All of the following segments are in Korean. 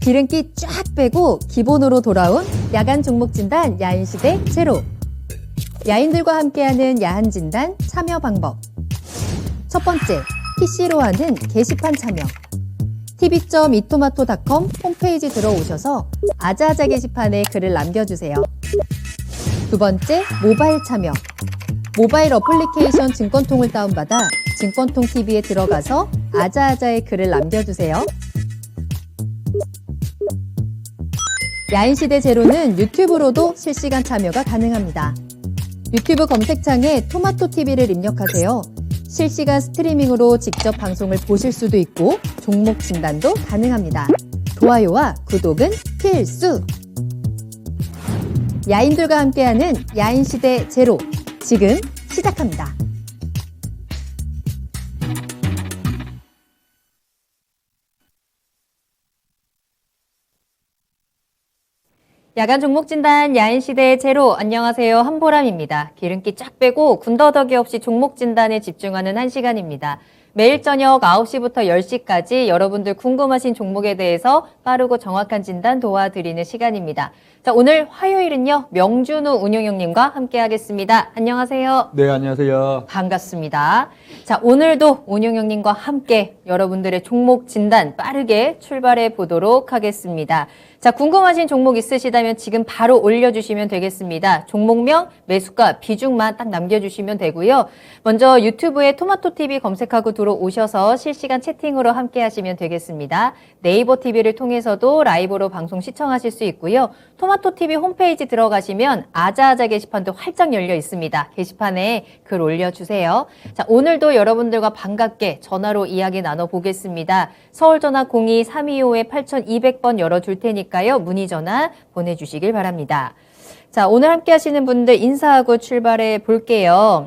기름기 쫙 빼고 기본으로 돌아온 야간 종목 진단 야인시대 제로. 야인들과 함께하는 야한 진단 참여 방법. 첫 번째, PC로 하는 게시판 참여. tv.이토마토.com 홈페이지 들어오셔서 아자아자 게시판에 글을 남겨주세요. 두 번째, 모바일 참여. 모바일 어플리케이션 증권통을 다운받아 증권통 TV에 들어가서 아자아자의 글을 남겨주세요. 야인시대 제로는 유튜브로도 실시간 참여가 가능합니다. 유튜브 검색창에 토마토 TV를 입력하세요. 실시간 스트리밍으로 직접 방송을 보실 수도 있고 종목 진단도 가능합니다. 좋아요와 구독은 필수! 야인들과 함께하는 야인시대 제로, 지금 시작합니다. 야간 종목 진단 야인시대 제로, 안녕하세요. 한보람입니다. 기름기 쫙 빼고 군더더기 없이 종목 진단에 집중하는 한 시간입니다. 매일 저녁 9시부터 10시까지 여러분들 궁금하신 종목에 대해서 빠르고 정확한 진단 도와드리는 시간입니다. 자, 오늘 화요일은요, 명준우 운용형님과 함께 하겠습니다. 안녕하세요. 네, 안녕하세요. 반갑습니다. 자, 오늘도 운용형님과 함께 여러분들의 종목 진단 빠르게 출발해 보도록 하겠습니다. 자, 궁금하신 종목 있으시다면 지금 바로 올려주시면 되겠습니다. 종목명, 매수가, 비중만 딱 남겨주시면 되고요. 먼저 유튜브에 토마토TV 검색하고 들어오셔서 실시간 채팅으로 함께 하시면 되겠습니다. 네이버 TV를 통해서도 라이브로 방송 시청하실 수 있고요. 토마토TV 홈페이지 들어가시면 아자아자 게시판도 활짝 열려 있습니다. 게시판에 글 올려주세요. 자, 오늘도 여러분들과 반갑게 전화로 이야기 나눠보겠습니다. 서울전화 02-325-8200번 열어줄 테니까 문의 전화 보내주시길 바랍니다. 자, 오늘 함께 하시는 분들 인사하고 출발해 볼게요.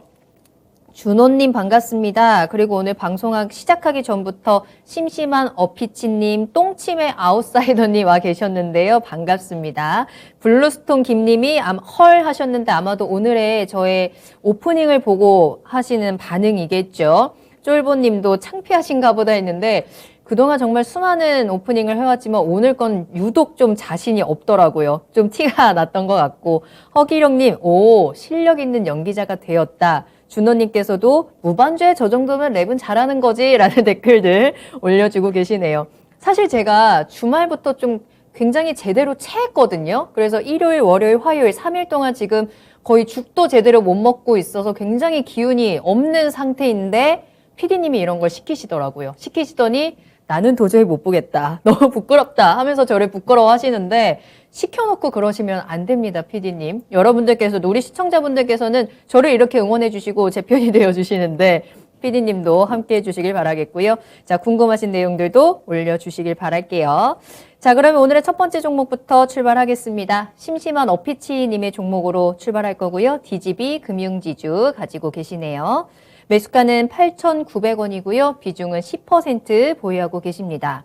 준호님 반갑습니다. 그리고 오늘 방송 시작하기 전부터 심심한 어피치님, 똥침의 아웃사이더님 와 계셨는데요. 반갑습니다. 블루스톤 김님이 헐 하셨는데 아마도 오늘의 저의 오프닝을 보고 하시는 반응이겠죠. 쫄보님도 창피하신가 보다 했는데 그동안 정말 수많은 오프닝을 해왔지만 오늘 건 유독 좀 자신이 없더라고요. 좀 티가 났던 것 같고, 허기령님, 오, 실력 있는 연기자가 되었다. 준호님께서도 무반주에 저 정도면 랩은 잘하는 거지? 라는 댓글들 올려주고 계시네요. 사실 제가 주말부터 좀 굉장히 제대로 체했거든요. 그래서 일요일, 월요일, 화요일 3일 동안 지금 거의 죽도 제대로 못 먹고 있어서 굉장히 기운이 없는 상태인데 PD님이 이런 걸 시키시더라고요. 시키시더니 나는 도저히 못 보겠다. 너무 부끄럽다 하면서 저를 부끄러워 하시는데 시켜놓고 그러시면 안 됩니다, PD님. 여러분들께서, 우리 시청자분들께서는 저를 이렇게 응원해 주시고 제 편이 되어 주시는데 PD님도 함께 해 주시길 바라겠고요. 자, 궁금하신 내용들도 올려주시길 바랄게요. 자, 그러면 오늘의 첫 번째 종목부터 출발하겠습니다. 심심한 어피치님의 종목으로 출발할 거고요. DGB 금융지주 가지고 계시네요. 매수가는 8,900원이고요. 비중은 10% 보유하고 계십니다.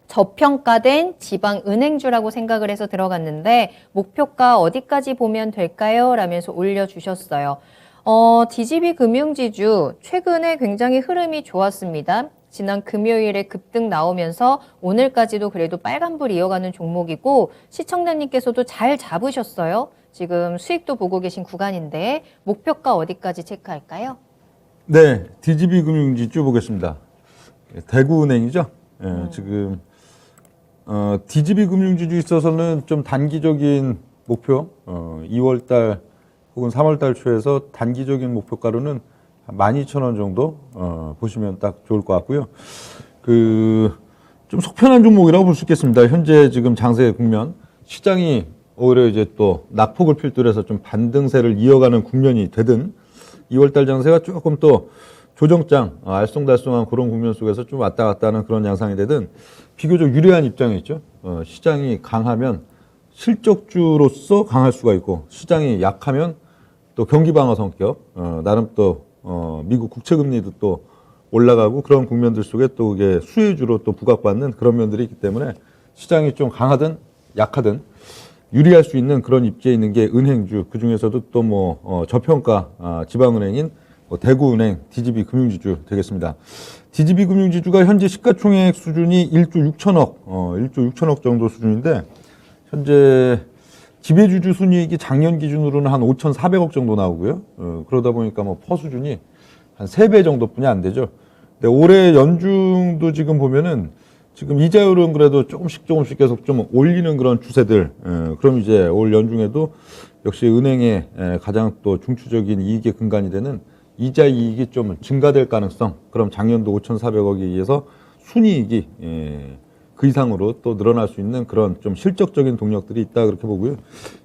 저평가된 지방은행주라고 생각을 해서 들어갔는데 목표가 어디까지 보면 될까요? 라면서 올려주셨어요. DGB 금융지주 최근에 굉장히 흐름이 좋았습니다. 지난 금요일에 급등 나오면서 오늘까지도 그래도 빨간불 이어가는 종목이고 시청자님께서도 잘 잡으셨어요. 지금 수익도 보고 계신 구간인데 목표가 어디까지 체크할까요? 네, DGB 금융지주 보겠습니다. 대구은행이죠. 지금 DGB 금융지주 있어서는 좀 단기적인 목표, 2월달 혹은 3월달 초에서 단기적인 목표가로는 12,000원 정도 보시면 딱 좋을 것 같고요. 좀 속편한 종목이라고 볼 수 있겠습니다. 현재 지금 장세 국면, 시장이 오히려 이제 또 낙폭을 필두로 해서 좀 반등세를 이어가는 국면이 되든 2월달 장세가 조금 또 조정장, 알쏭달쏭한 그런 국면 속에서 좀 왔다 갔다 하는 그런 양상이 되든 비교적 유리한 입장에 있죠. 시장이 강하면 실적주로서 강할 수가 있고 시장이 약하면 또 경기 방어 성격, 나름 또 미국 국채금리도 또 올라가고 그런 국면들 속에 또 이게 수혜주로 또 부각받는 그런 면들이 있기 때문에 시장이 좀 강하든 약하든 유리할 수 있는 그런 입지에 있는 게 은행주, 그 중에서도 또 저평가 지방은행인 대구은행 DGB 금융지주 되겠습니다. DGB 금융지주가 현재 시가총액 수준이 1조 6천억, 1조 6천억 정도 수준인데 현재 지배주주 순이익이 작년 기준으로는 한 5,400억 정도 나오고요. 그러다 보니까 뭐 퍼 수준이 한 3배 정도뿐이 안 되죠. 근데 올해 연중도 지금 보면은 지금 이자율은 그래도 조금씩 계속 좀 올리는 그런 추세들. 그럼 이제 올 연중에도 역시 은행의 가장 또 중추적인 이익의 근간이 되는 이자 이익이 좀 증가될 가능성. 그럼 작년도 5,400억에 의해서 순이익이 그 이상으로 또 늘어날 수 있는 그런 좀 실적적인 동력들이 있다 그렇게 보고요.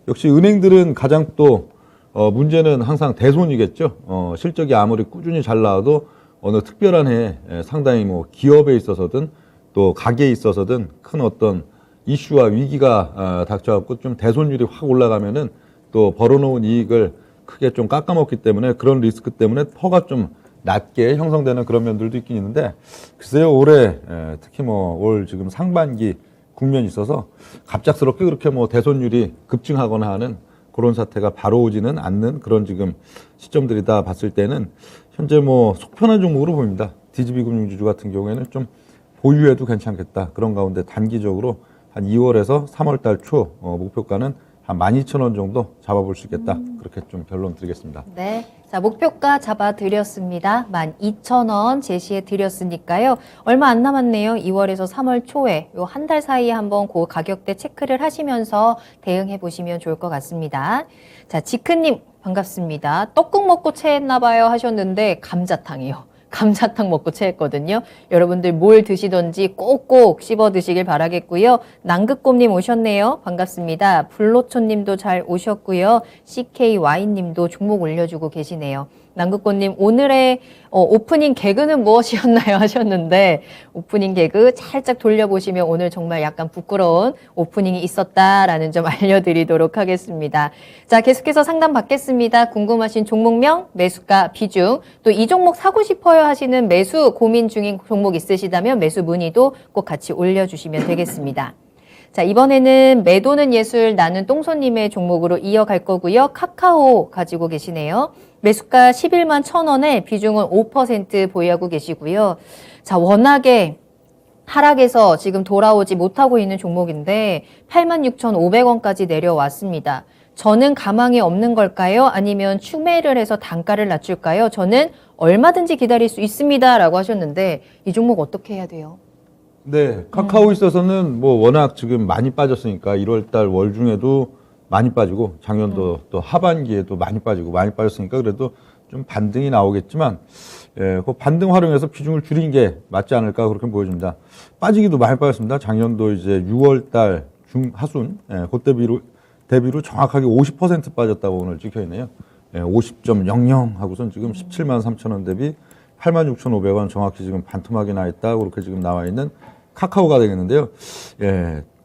역시 은행들은 가장 또 문제는 항상 대손이겠죠. 실적이 아무리 꾸준히 잘 나와도 어느 특별한 해에 상당히 뭐 기업에 있어서든 또 가게에 있어서든 큰 어떤 이슈와 위기가 닥쳐갖고 좀 대손율이 확 올라가면은 또 벌어놓은 이익을 크게 좀 깎아먹기 때문에 그런 리스크 때문에 퍼가 좀 낮게 형성되는 그런 면들도 있긴 있는데 글쎄요 올해 특히 뭐 올 지금 상반기 국면이 있어서 갑작스럽게 그렇게 뭐 대손율이 급증하거나 하는 그런 사태가 바로 오지는 않는 그런 지금 시점들이다 봤을 때는 현재 뭐 속편한 종목으로 보입니다. DGB 금융지주 같은 경우에는 좀 보유해도 괜찮겠다. 그런 가운데 단기적으로 한 2월에서 3월 달 초 목표가는 한 12,000원 정도 잡아볼 수 있겠다. 그렇게 좀 결론 드리겠습니다. 네. 자, 목표가 잡아드렸습니다. 12,000원 제시해드렸으니까요. 얼마 안 남았네요. 2월에서 3월 초에 요 한 달 사이에 한번 그 가격대 체크를 하시면서 대응해보시면 좋을 것 같습니다. 자, 지크님 반갑습니다. 떡국 먹고 체했나봐요 하셨는데 감자탕이요. 감자탕 먹고 체했거든요. 여러분들 뭘 드시던지 꼭꼭 씹어 드시길 바라겠고요. 남극곰님 오셨네요. 반갑습니다. 불로초님도 잘 오셨고요. CKY님도 종목 올려주고 계시네요. 남극곰님 오늘의 오프닝 개그는 무엇이었나요 하셨는데 오프닝 개그 살짝 돌려보시면 오늘 정말 약간 부끄러운 오프닝이 있었다라는 점 알려드리도록 하겠습니다. 자, 계속해서 상담 받겠습니다. 궁금하신 종목명, 매수가, 비중, 또 이 종목 사고 싶어요 하시는 매수 고민 중인 종목 있으시다면 매수 문의도 꼭 같이 올려주시면 되겠습니다. 자, 이번에는 매도는 예술 나는 똥손님의 종목으로 이어갈 거고요. 카카오 가지고 계시네요. 매수가 11만 1,000원에 비중은 5% 보유하고 계시고요. 자, 워낙에 하락에서 지금 돌아오지 못하고 있는 종목인데 86,500원까지 내려왔습니다. 저는 가망이 없는 걸까요? 아니면 추매를 해서 단가를 낮출까요? 저는 얼마든지 기다릴 수 있습니다. 라고 하셨는데 이 종목 어떻게 해야 돼요? 네, 카카오 있어서는 뭐 워낙 지금 많이 빠졌으니까 1월달 월 중에도 많이 빠지고 작년도 또 하반기에도 많이 빠졌으니까 그래도 좀 반등이 나오겠지만 그 반등 활용해서 비중을 줄인 게 맞지 않을까 그렇게 보여집니다. 빠지기도 많이 빠졌습니다. 작년도 이제 6월달 중하순 그 대비로 정확하게 50% 빠졌다고 오늘 찍혀 있네요. 50.00 하고선 지금 17만 3천원 대비 86,500원 정확히 지금 반토막이 나 있다 그렇게 지금 나와 있는 카카오가 되겠는데요.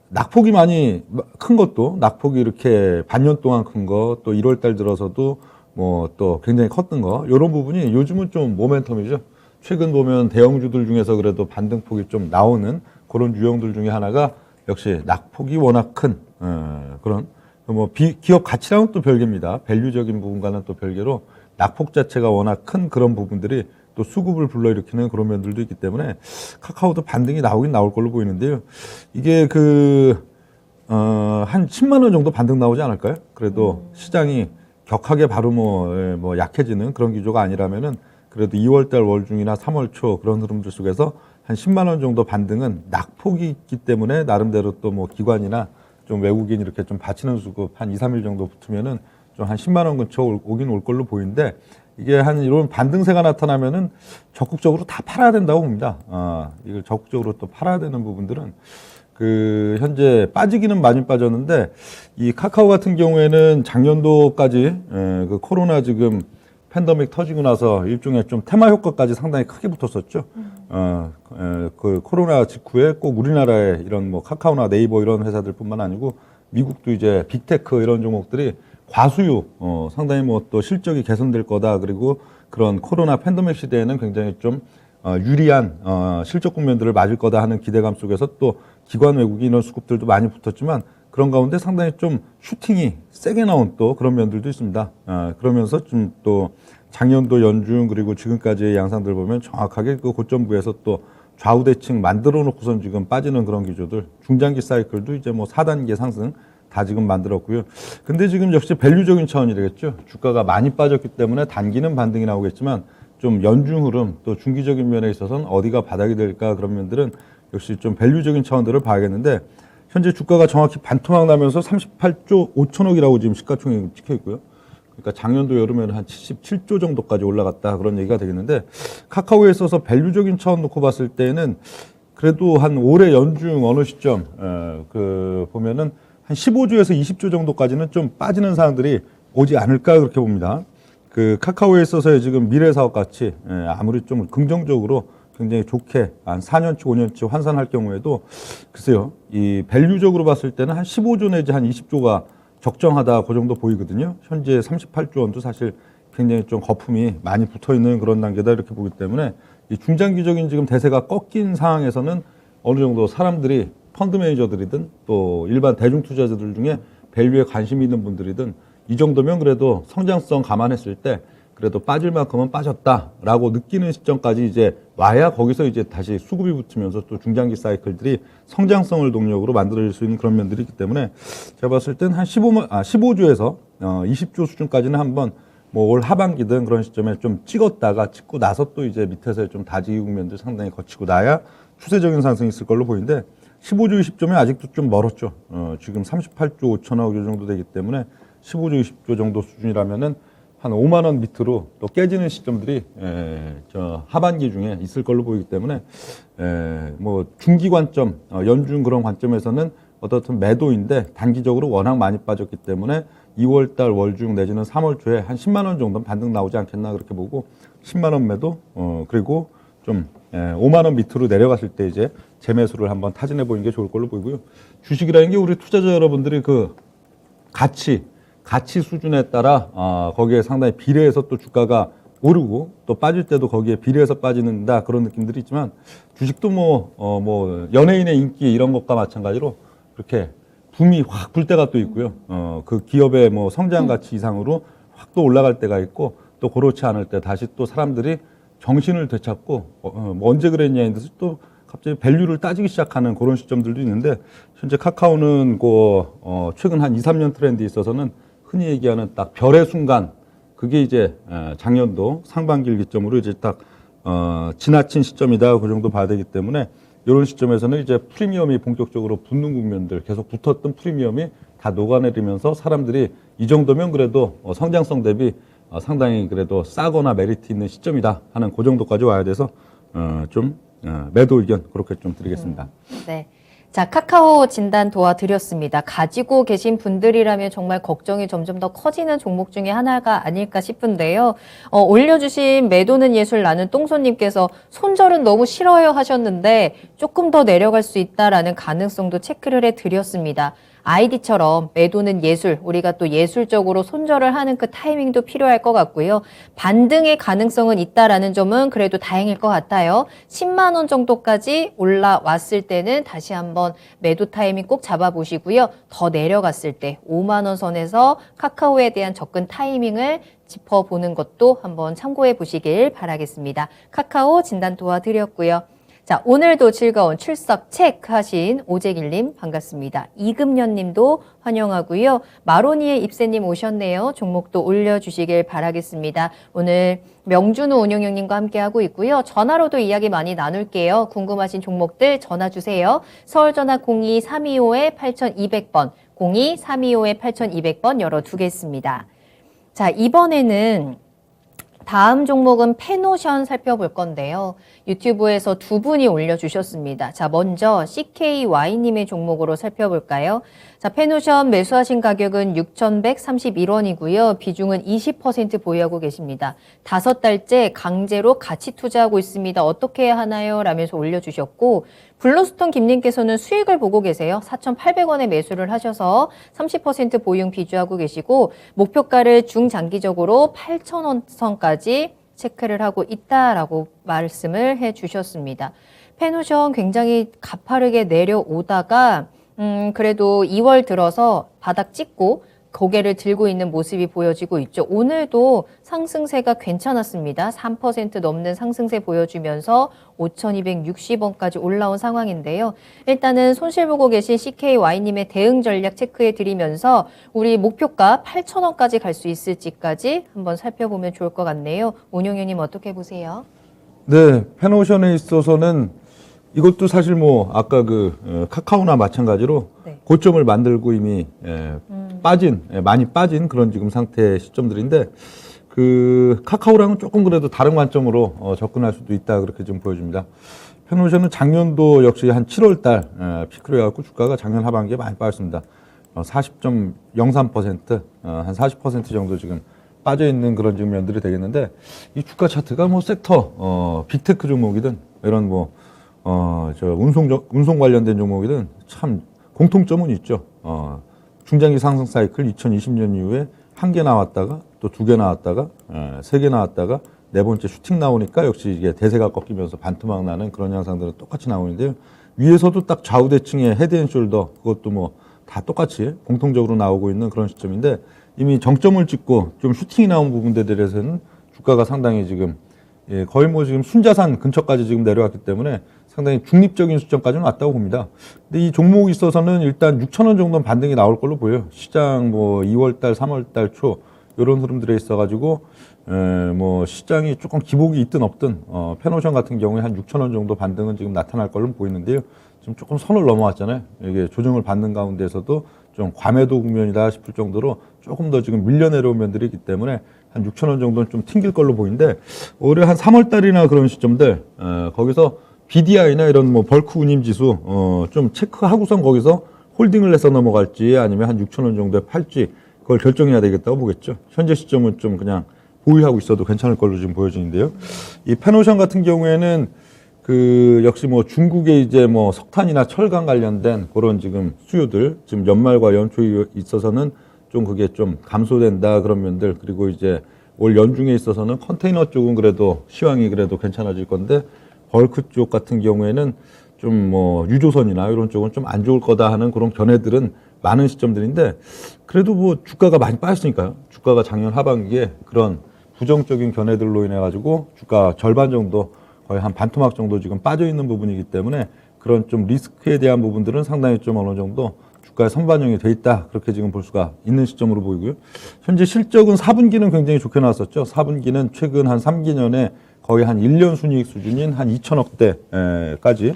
낙폭이 많이 큰 것도 낙폭이 이렇게 반년 동안 큰 거 또 1월 달 들어서도 뭐 또 굉장히 컸던 거 이런 부분이 요즘은 좀 모멘텀이죠. 최근 보면 대형주들 중에서 그래도 반등폭이 좀 나오는 그런 유형들 중에 하나가 역시 낙폭이 워낙 큰 그런 뭐 기업 가치랑은 또 별개입니다. 밸류적인 부분과는 또 별개로 낙폭 자체가 워낙 큰 그런 부분들이 또 수급을 불러일으키는 그런 면들도 있기 때문에 카카오도 반등이 나오긴 나올 걸로 보이는데요. 이게 한 10만 원 정도 반등 나오지 않을까요? 그래도 시장이 격하게 바로 뭐 약해지는 그런 기조가 아니라면은 그래도 2월 달 월중이나 3월 초 그런 흐름들 속에서 한 10만 원 정도 반등은 낙폭이 있기 때문에 나름대로 또 뭐 기관이나 좀 외국인 이렇게 좀 받치는 수급 한 2, 3일 정도 붙으면은 좀 한 10만 원 근처 오긴 올 걸로 보이는데 이게 한 이런 반등세가 나타나면은 적극적으로 다 팔아야 된다고 봅니다. 이걸 적극적으로 또 팔아야 되는 부분들은 현재 빠지기는 많이 빠졌는데 이 카카오 같은 경우에는 작년도까지 그 코로나 지금 팬데믹 터지고 나서 일종의 좀 테마 효과까지 상당히 크게 붙었었죠. 그 코로나 직후에 꼭 우리나라에 이런 뭐 카카오나 네이버 이런 회사들뿐만 아니고 미국도 이제 빅테크 이런 종목들이 과수요, 상당히 뭐 또 실적이 개선될 거다. 그리고 그런 코로나 팬데믹 시대에는 굉장히 좀 유리한 실적 국면들을 맞을 거다 하는 기대감 속에서 또 기관 외국인 이런 수급들도 많이 붙었지만 그런 가운데 상당히 좀 슈팅이 세게 나온 또 그런 면들도 있습니다. 그러면서 좀 또 작년도 연중 그리고 지금까지의 양상들 보면 정확하게 그 고점부에서 또 좌우 대칭 만들어 놓고선 지금 빠지는 그런 기조들, 중장기 사이클도 이제 뭐 4단계 상승 다 지금 만들었고요. 근데 지금 역시 밸류적인 차원이 되겠죠. 주가가 많이 빠졌기 때문에 단기는 반등이 나오겠지만 좀 연중 흐름 또 중기적인 면에 있어서는 어디가 바닥이 될까 그런 면들은 역시 좀 밸류적인 차원들을 봐야겠는데 현재 주가가 정확히 반토막 나면서 38조 5천억이라고 지금 시가총액이 찍혀 있고요. 그러니까 작년도 여름에는 한 77조 정도까지 올라갔다 그런 얘기가 되겠는데 카카오에 있어서 밸류적인 차원 놓고 봤을 때는 그래도 한 올해 연중 어느 시점 보면은 한 15조에서 20조 정도까지는 좀 빠지는 사항들이 오지 않을까 그렇게 봅니다. 그 카카오에 있어서의 지금 미래 사업 가치 아무리 좀 긍정적으로 굉장히 좋게 한 4년치 5년치 환산할 경우에도 글쎄요 이 밸류적으로 봤을 때는 한 15조 내지 한 20조가 적정하다 그 정도 보이거든요. 현재 38조 원도 사실 굉장히 좀 거품이 많이 붙어 있는 그런 단계다 이렇게 보기 때문에 이 중장기적인 지금 대세가 꺾인 상황에서는 어느 정도 사람들이 펀드 매니저들이든 또 일반 대중 투자자들 중에 밸류에 관심이 있는 분들이든 이 정도면 그래도 성장성 감안했을 때 그래도 빠질 만큼은 빠졌다라고 느끼는 시점까지 이제 와야 거기서 이제 다시 수급이 붙으면서 또 중장기 사이클들이 성장성을 동력으로 만들어질 수 있는 그런 면들이 있기 때문에 제가 봤을 땐 한 15조에서 20조 수준까지는 한번 뭐 올 하반기든 그런 시점에 좀 찍었다가 찍고 나서 또 이제 밑에서 좀 다지기 국면들 상당히 거치고 나야 추세적인 상승이 있을 걸로 보이는데 15조, 20조면 아직도 좀 멀었죠. 지금 38조 5천억 정도 되기 때문에 15조, 20조 정도 수준이라면은 한 5만 원 밑으로 또 깨지는 시점들이 저 하반기 중에 있을 걸로 보이기 때문에 뭐 중기 관점, 연중 그런 관점에서는 어떻든 매도인데 단기적으로 워낙 많이 빠졌기 때문에 2월달 월중 내지는 3월 초에 한 10만 원 정도 반등 나오지 않겠나 그렇게 보고 10만 원 매도 그리고 좀 5만 원 밑으로 내려갔을 때 이제 재매수를 한번 타진해 보는 게 좋을 걸로 보이고요. 주식이라는 게 우리 투자자 여러분들이 그 가치 수준에 따라 거기에 상당히 비례해서 또 주가가 오르고 또 빠질 때도 거기에 비례해서 빠지는다 그런 느낌들이 있지만 주식도 뭐 연예인의 인기 이런 것과 마찬가지로 그렇게 붐이 확 불 때가 또 있고요. 그 기업의 뭐 성장 가치 이상으로 확 또 올라갈 때가 있고 또 그렇지 않을 때 다시 또 사람들이 정신을 되찾고 뭐 언제 그랬냐에 대해서 또 갑자기 밸류를 따지기 시작하는 그런 시점들도 있는데 현재 카카오는 최근 한 2, 3년 트렌드에 있어서는 흔히 얘기하는 딱 별의 순간 그게 이제 작년도 상반기를 기점으로 이제 딱 지나친 시점이다 그 정도 봐야 되기 때문에 이런 시점에서는 이제 프리미엄이 본격적으로 붙는 국면들 계속 붙었던 프리미엄이 다 녹아내리면서 사람들이 이 정도면 그래도 성장성 대비 상당히 그래도 싸거나 메리트 있는 시점이다 하는 그 정도까지 와야 돼서 좀 매도 의견 그렇게 좀 드리겠습니다. 네. 자, 카카오 진단 도와드렸습니다. 가지고 계신 분들이라면 정말 걱정이 점점 더 커지는 종목 중에 하나가 아닐까 싶은데요. 올려주신 매도는 예술 나는 똥손님께서 손절은 너무 싫어요 하셨는데 조금 더 내려갈 수 있다라는 가능성도 체크를 해드렸습니다. 아이디처럼 매도는 예술, 우리가 또 예술적으로 손절을 하는 그 타이밍도 필요할 것 같고요. 반등의 가능성은 있다라는 점은 그래도 다행일 것 같아요. 10만 원 정도까지 올라왔을 때는 다시 한번 매도 타이밍 꼭 잡아보시고요. 더 내려갔을 때 5만 원 선에서 카카오에 대한 접근 타이밍을 짚어보는 것도 한번 참고해 보시길 바라겠습니다. 카카오 진단 도와드렸고요. 자, 오늘도 즐거운 출석 체크하신 오재길님 반갑습니다. 이금년님도 환영하고요. 마로니의 입세님 오셨네요. 종목도 올려주시길 바라겠습니다. 오늘 명준우 운영형님과 함께하고 있고요. 전화로도 이야기 많이 나눌게요. 궁금하신 종목들 전화 주세요. 서울전화 02-325-8200번, 02-325-8200번 열어두겠습니다. 자, 이번에는 다음 종목은 페노션 살펴볼 건데요. 유튜브에서 두 분이 올려주셨습니다. 자, 먼저 CKY님의 종목으로 살펴볼까요? 자, 페노션 매수하신 가격은 6,131원이고요. 비중은 20% 보유하고 계십니다. 5달째 강제로 같이 투자하고 있습니다. 어떻게 해야 하나요? 라면서 올려주셨고, 블루스톤 김님께서는 수익을 보고 계세요. 4,800원에 매수를 하셔서 30% 보유 비주하고 계시고 목표가를 중장기적으로 8,000원 선까지 체크를 하고 있다라고 말씀을 해주셨습니다. 페노션 굉장히 가파르게 내려오다가 그래도 2월 들어서 바닥 찍고 고개를 들고 있는 모습이 보여지고 있죠. 오늘도 상승세가 괜찮았습니다. 3% 넘는 상승세 보여주면서 5,260원까지 올라온 상황인데요. 일단은 손실 보고 계신 CKY님의 대응 전략 체크해 드리면서 우리 목표가 8,000원까지 갈 수 있을지까지 한번 살펴보면 좋을 것 같네요. 온용현님 어떻게 보세요? 네, 펜오션에 있어서는 이것도 사실 뭐 아까 카카오나 마찬가지로 네. 고점을 만들고 이미 많이 빠진 그런 지금 상태의 시점들인데 카카오랑은 조금 그래도 다른 관점으로 접근할 수도 있다 그렇게 좀 보여집니다. 펜오션은 작년도 역시 한 7월 달 피크로 해갖고 주가가 작년 하반기에 많이 빠졌습니다. 40.03%, 한 40% 정도 지금 빠져 있는 그런 지금 면들이 되겠는데 이 주가 차트가 뭐 섹터, 빅테크 종목이든 이런 운송 관련된 종목이든 참 공통점은 있죠. 중장기 상승 사이클 2020년 이후에 한 개 나왔다가 또 두 개 나왔다가 세 개 나왔다가 네 번째 슈팅 나오니까 역시 이게 대세가 꺾이면서 반토막 나는 그런 현상들은 똑같이 나오는데요. 위에서도 딱 좌우대칭의 헤드앤숄더 그것도 뭐 다 똑같이 공통적으로 나오고 있는 그런 시점인데 이미 정점을 찍고 좀 슈팅이 나온 부분들에서는 주가가 상당히 지금 거의 뭐 지금 순자산 근처까지 지금 내려왔기 때문에 상당히 중립적인 수준까지는 왔다고 봅니다. 근데 이 종목에 있어서는 일단 6,000원 정도는 반등이 나올 걸로 보여요. 시장 뭐 2월달, 3월달 초 이런 흐름들에 있어가지고 뭐 시장이 조금 기복이 있든 없든 펜오션 같은 경우에 한 6,000원 정도 반등은 지금 나타날 걸로 보이는데요. 지금 조금 선을 넘어왔잖아요. 이게 조정을 받는 가운데서도 좀 과매도 국면이다 싶을 정도로 조금 더 지금 밀려 내려온 면들이 있기 때문에 한 6,000원 정도는 좀 튕길 걸로 보이는데 올해 한 3월 달이나 그런 시점들 거기서 BDI나 이런 뭐 벌크 운임 지수 좀 체크하고선 거기서 홀딩을 해서 넘어갈지 아니면 한 6,000원 정도에 팔지 그걸 결정해야 되겠다고 보겠죠. 현재 시점은 좀 그냥 보유하고 있어도 괜찮을 걸로 지금 보여지는데요. 이 펜오션 같은 경우에는 역시 뭐 중국의 이제 뭐 석탄이나 철강 관련된 그런 지금 수요들 지금 연말과 연초에 있어서는 좀 그게 좀 감소된다 그런 면들 그리고 이제 올 연중에 있어서는 컨테이너 쪽은 그래도 시황이 그래도 괜찮아질 건데 벌크 쪽 같은 경우에는 좀 뭐 유조선이나 이런 쪽은 좀 안 좋을 거다 하는 그런 견해들은 많은 시점들인데 그래도 뭐 주가가 많이 빠졌으니까요. 주가가 작년 하반기에 그런 부정적인 견해들로 인해 가지고 주가 절반 정도 거의 한 반토막 정도 지금 빠져 있는 부분이기 때문에 그런 좀 리스크에 대한 부분들은 상당히 좀 어느 정도 주가에 선반영이 돼 있다. 그렇게 지금 볼 수가 있는 시점으로 보이고요. 현재 실적은 4분기는 굉장히 좋게 나왔었죠. 4분기는 최근 한 3기년에 거의 한 1년 순이익 수준인 한 2천억대까지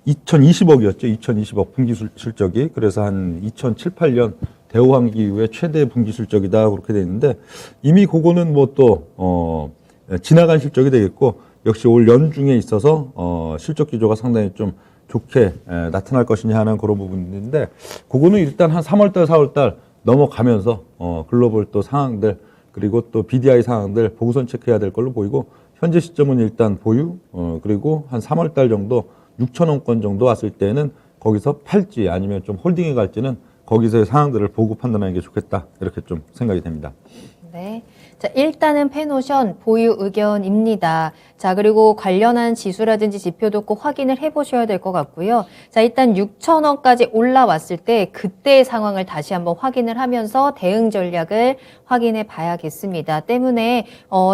2020억이었죠. 2020억 분기 실적이. 그래서 한 2007, 8년 대우환기 이후에 최대 분기 실적이다. 그렇게 돼 있는데 이미 그거는 뭐 또 지나간 실적이 되겠고 역시 올 연중에 있어서 실적 기조가 상당히 좀 좋게 나타날 것이냐 하는 그런 부분인데 그거는 일단 한 3월달, 4월달 넘어가면서 글로벌 또 상황들 그리고 또 BDI 상황들 보고선 체크해야 될 걸로 보이고 현재 시점은 일단 보유 그리고 한 3월달 정도 6,000원권 정도 왔을 때는 거기서 팔지 아니면 좀 홀딩해 갈지는 거기서의 상황들을 보고 판단하는 게 좋겠다 이렇게 좀 생각이 됩니다. 네. 자, 일단은 펜오션 보유 의견입니다. 자, 그리고 관련한 지수라든지 지표도 꼭 확인을 해보셔야 될 것 같고요. 자, 일단 6,000원까지 올라왔을 때 그때의 상황을 다시 한번 확인을 하면서 대응 전략을 확인해 봐야겠습니다. 때문에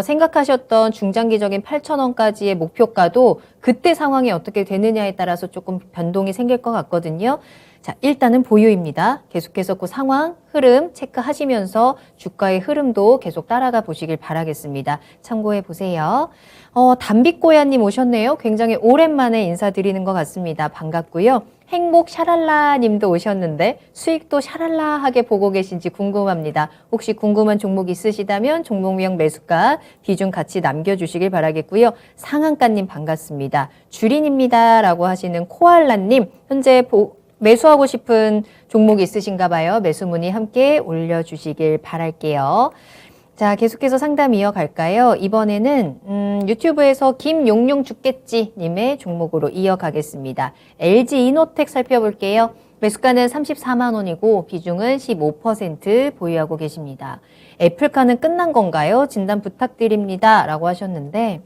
생각하셨던 중장기적인 8,000원까지의 목표가도 그때 상황이 어떻게 되느냐에 따라서 조금 변동이 생길 것 같거든요. 자, 일단은 보유입니다. 계속해서 그 상황, 흐름 체크하시면서 주가의 흐름도 계속 따라가 보시길 바라겠습니다. 참고해 보세요. 담비꼬야님 오셨네요. 굉장히 오랜만에 인사드리는 것 같습니다. 반갑고요. 행복 샤랄라 님도 오셨는데 수익도 샤랄라하게 보고 계신지 궁금합니다. 혹시 궁금한 종목 있으시다면 종목명 매수가 비중 같이 남겨주시길 바라겠고요. 상한가님 반갑습니다. 주린입니다 라고 하시는 코알라님 현재 매수하고 싶은 종목이 있으신가 봐요. 매수 문의 함께 올려주시길 바랄게요. 자, 계속해서 상담 이어갈까요? 이번에는 유튜브에서 김용용 죽겠지 님의 종목으로 이어가겠습니다. LG 이노텍 살펴볼게요. 매수가는 34만 원이고 비중은 15% 보유하고 계십니다. 애플카는 끝난 건가요? 진단 부탁드립니다. 라고 하셨는데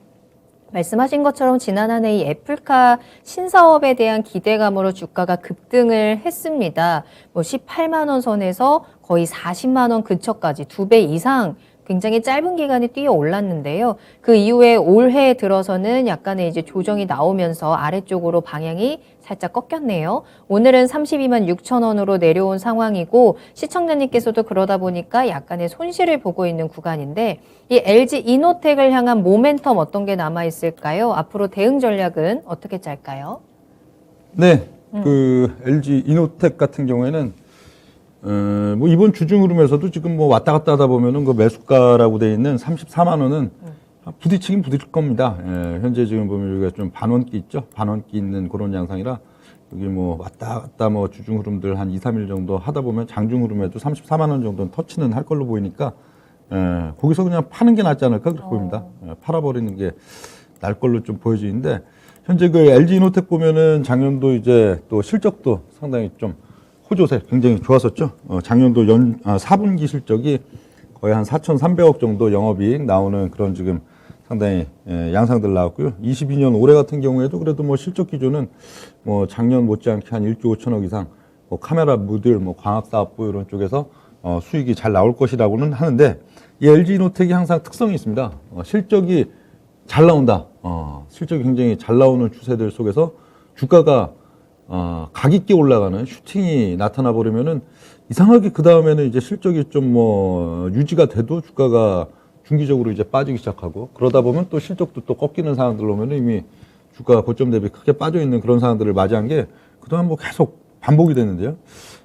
말씀하신 것처럼 지난 한 해 이 애플카 신사업에 대한 기대감으로 주가가 급등을 했습니다. 뭐 18만 원 선에서 거의 40만 원 근처까지 2배 이상 굉장히 짧은 기간에 뛰어 올랐는데요. 그 이후에 올해 들어서는 약간의 이제 조정이 나오면서 아래쪽으로 방향이 살짝 꺾였네요. 오늘은 32만 6천 원으로 내려온 상황이고 시청자님께서도 그러다 보니까 약간의 손실을 보고 있는 구간인데 이 LG 이노텍을 향한 모멘텀 어떤 게 남아 있을까요? 앞으로 대응 전략은 어떻게 짤까요? 네, 그 LG 이노텍 같은 경우에는 뭐 이번 주중 흐름에서도 지금 뭐 왔다 갔다 하다 보면은 그 매수가라고 돼 있는 34만 원은 부딪히긴 부딪힐 겁니다. 예, 현재 지금 보면 여기가 좀 반원기 있죠? 반원기 있는 그런 양상이라 여기 뭐 왔다 갔다 뭐 주중 흐름들 한 2, 3일 정도 하다 보면 장중 흐름에도 34만 원 정도는 터치는 할 걸로 보이니까 거기서 그냥 파는 게 낫지 않을까 그렇게 보입니다. 팔아버리는 게 날 걸로 좀 보여지는데 현재 그 LG 이노텍 보면은 작년도 이제 또 실적도 상당히 좀 호조세 굉장히 좋았었죠. 작년도 4분기 실적이 거의 한 4,300억 정도 영업이익 나오는 그런 지금 상당히 양상들 나왔고요. 22년 올해 같은 경우에도 그래도 뭐 실적 기조는 뭐 작년 못지않게 한 1조 5천억 이상 뭐 카메라 모듈, 뭐 광학사업부 이런 쪽에서 수익이 잘 나올 것이라고는 하는데 이 LG 이노텍이 항상 특성이 있습니다. 실적이 잘 나온다. 실적이 굉장히 잘 나오는 추세들 속에서 주가가 각 있게 올라가는 슈팅이 나타나 버리면은 이상하게 그 다음에는 이제 실적이 좀 뭐 유지가 돼도 주가가 중기적으로 이제 빠지기 시작하고 그러다 보면 또 실적도 또 꺾이는 상황들 오면 이미 주가가 고점 대비 크게 빠져 있는 그런 상황들을 맞이한 게 그동안 뭐 계속 반복이 됐는데요.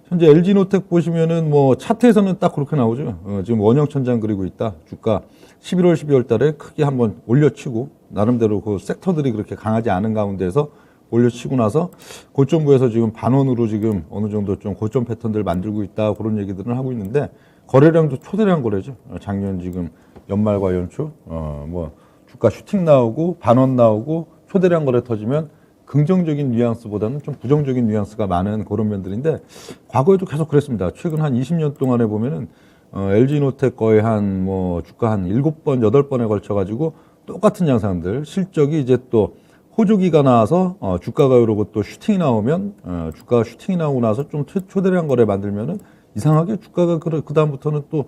현재 LG노텍 보시면은 뭐 차트에서는 딱 그렇게 나오죠. 지금 원형천장 그리고 있다. 주가 11월, 12월 달에 크게 한번 올려치고 나름대로 그 섹터들이 그렇게 강하지 않은 가운데에서 올려치고 나서 고점부에서 지금 반원으로 지금 어느 정도 좀 고점 패턴들 만들고 있다 그런 얘기들은 하고 있는데 거래량도 초대량 거래죠. 작년 지금 연말과 연초 뭐 주가 슈팅 나오고 반원 나오고 초대량 거래 터지면 긍정적인 뉘앙스보다는 좀 부정적인 뉘앙스가 많은 그런 면들인데 과거에도 계속 그랬습니다. 최근 한 20년 동안에 보면은 LG노텍 거의 한 뭐 주가 한 7번, 8번에 걸쳐 가지고 똑같은 양상들 실적이 이제 또 호조기가 나와서 주가가 이러고 또 슈팅이 나오면 주가가 슈팅이 나오고 나서 좀 초대량 거래 만들면은 이상하게 주가가 그 다음부터는 또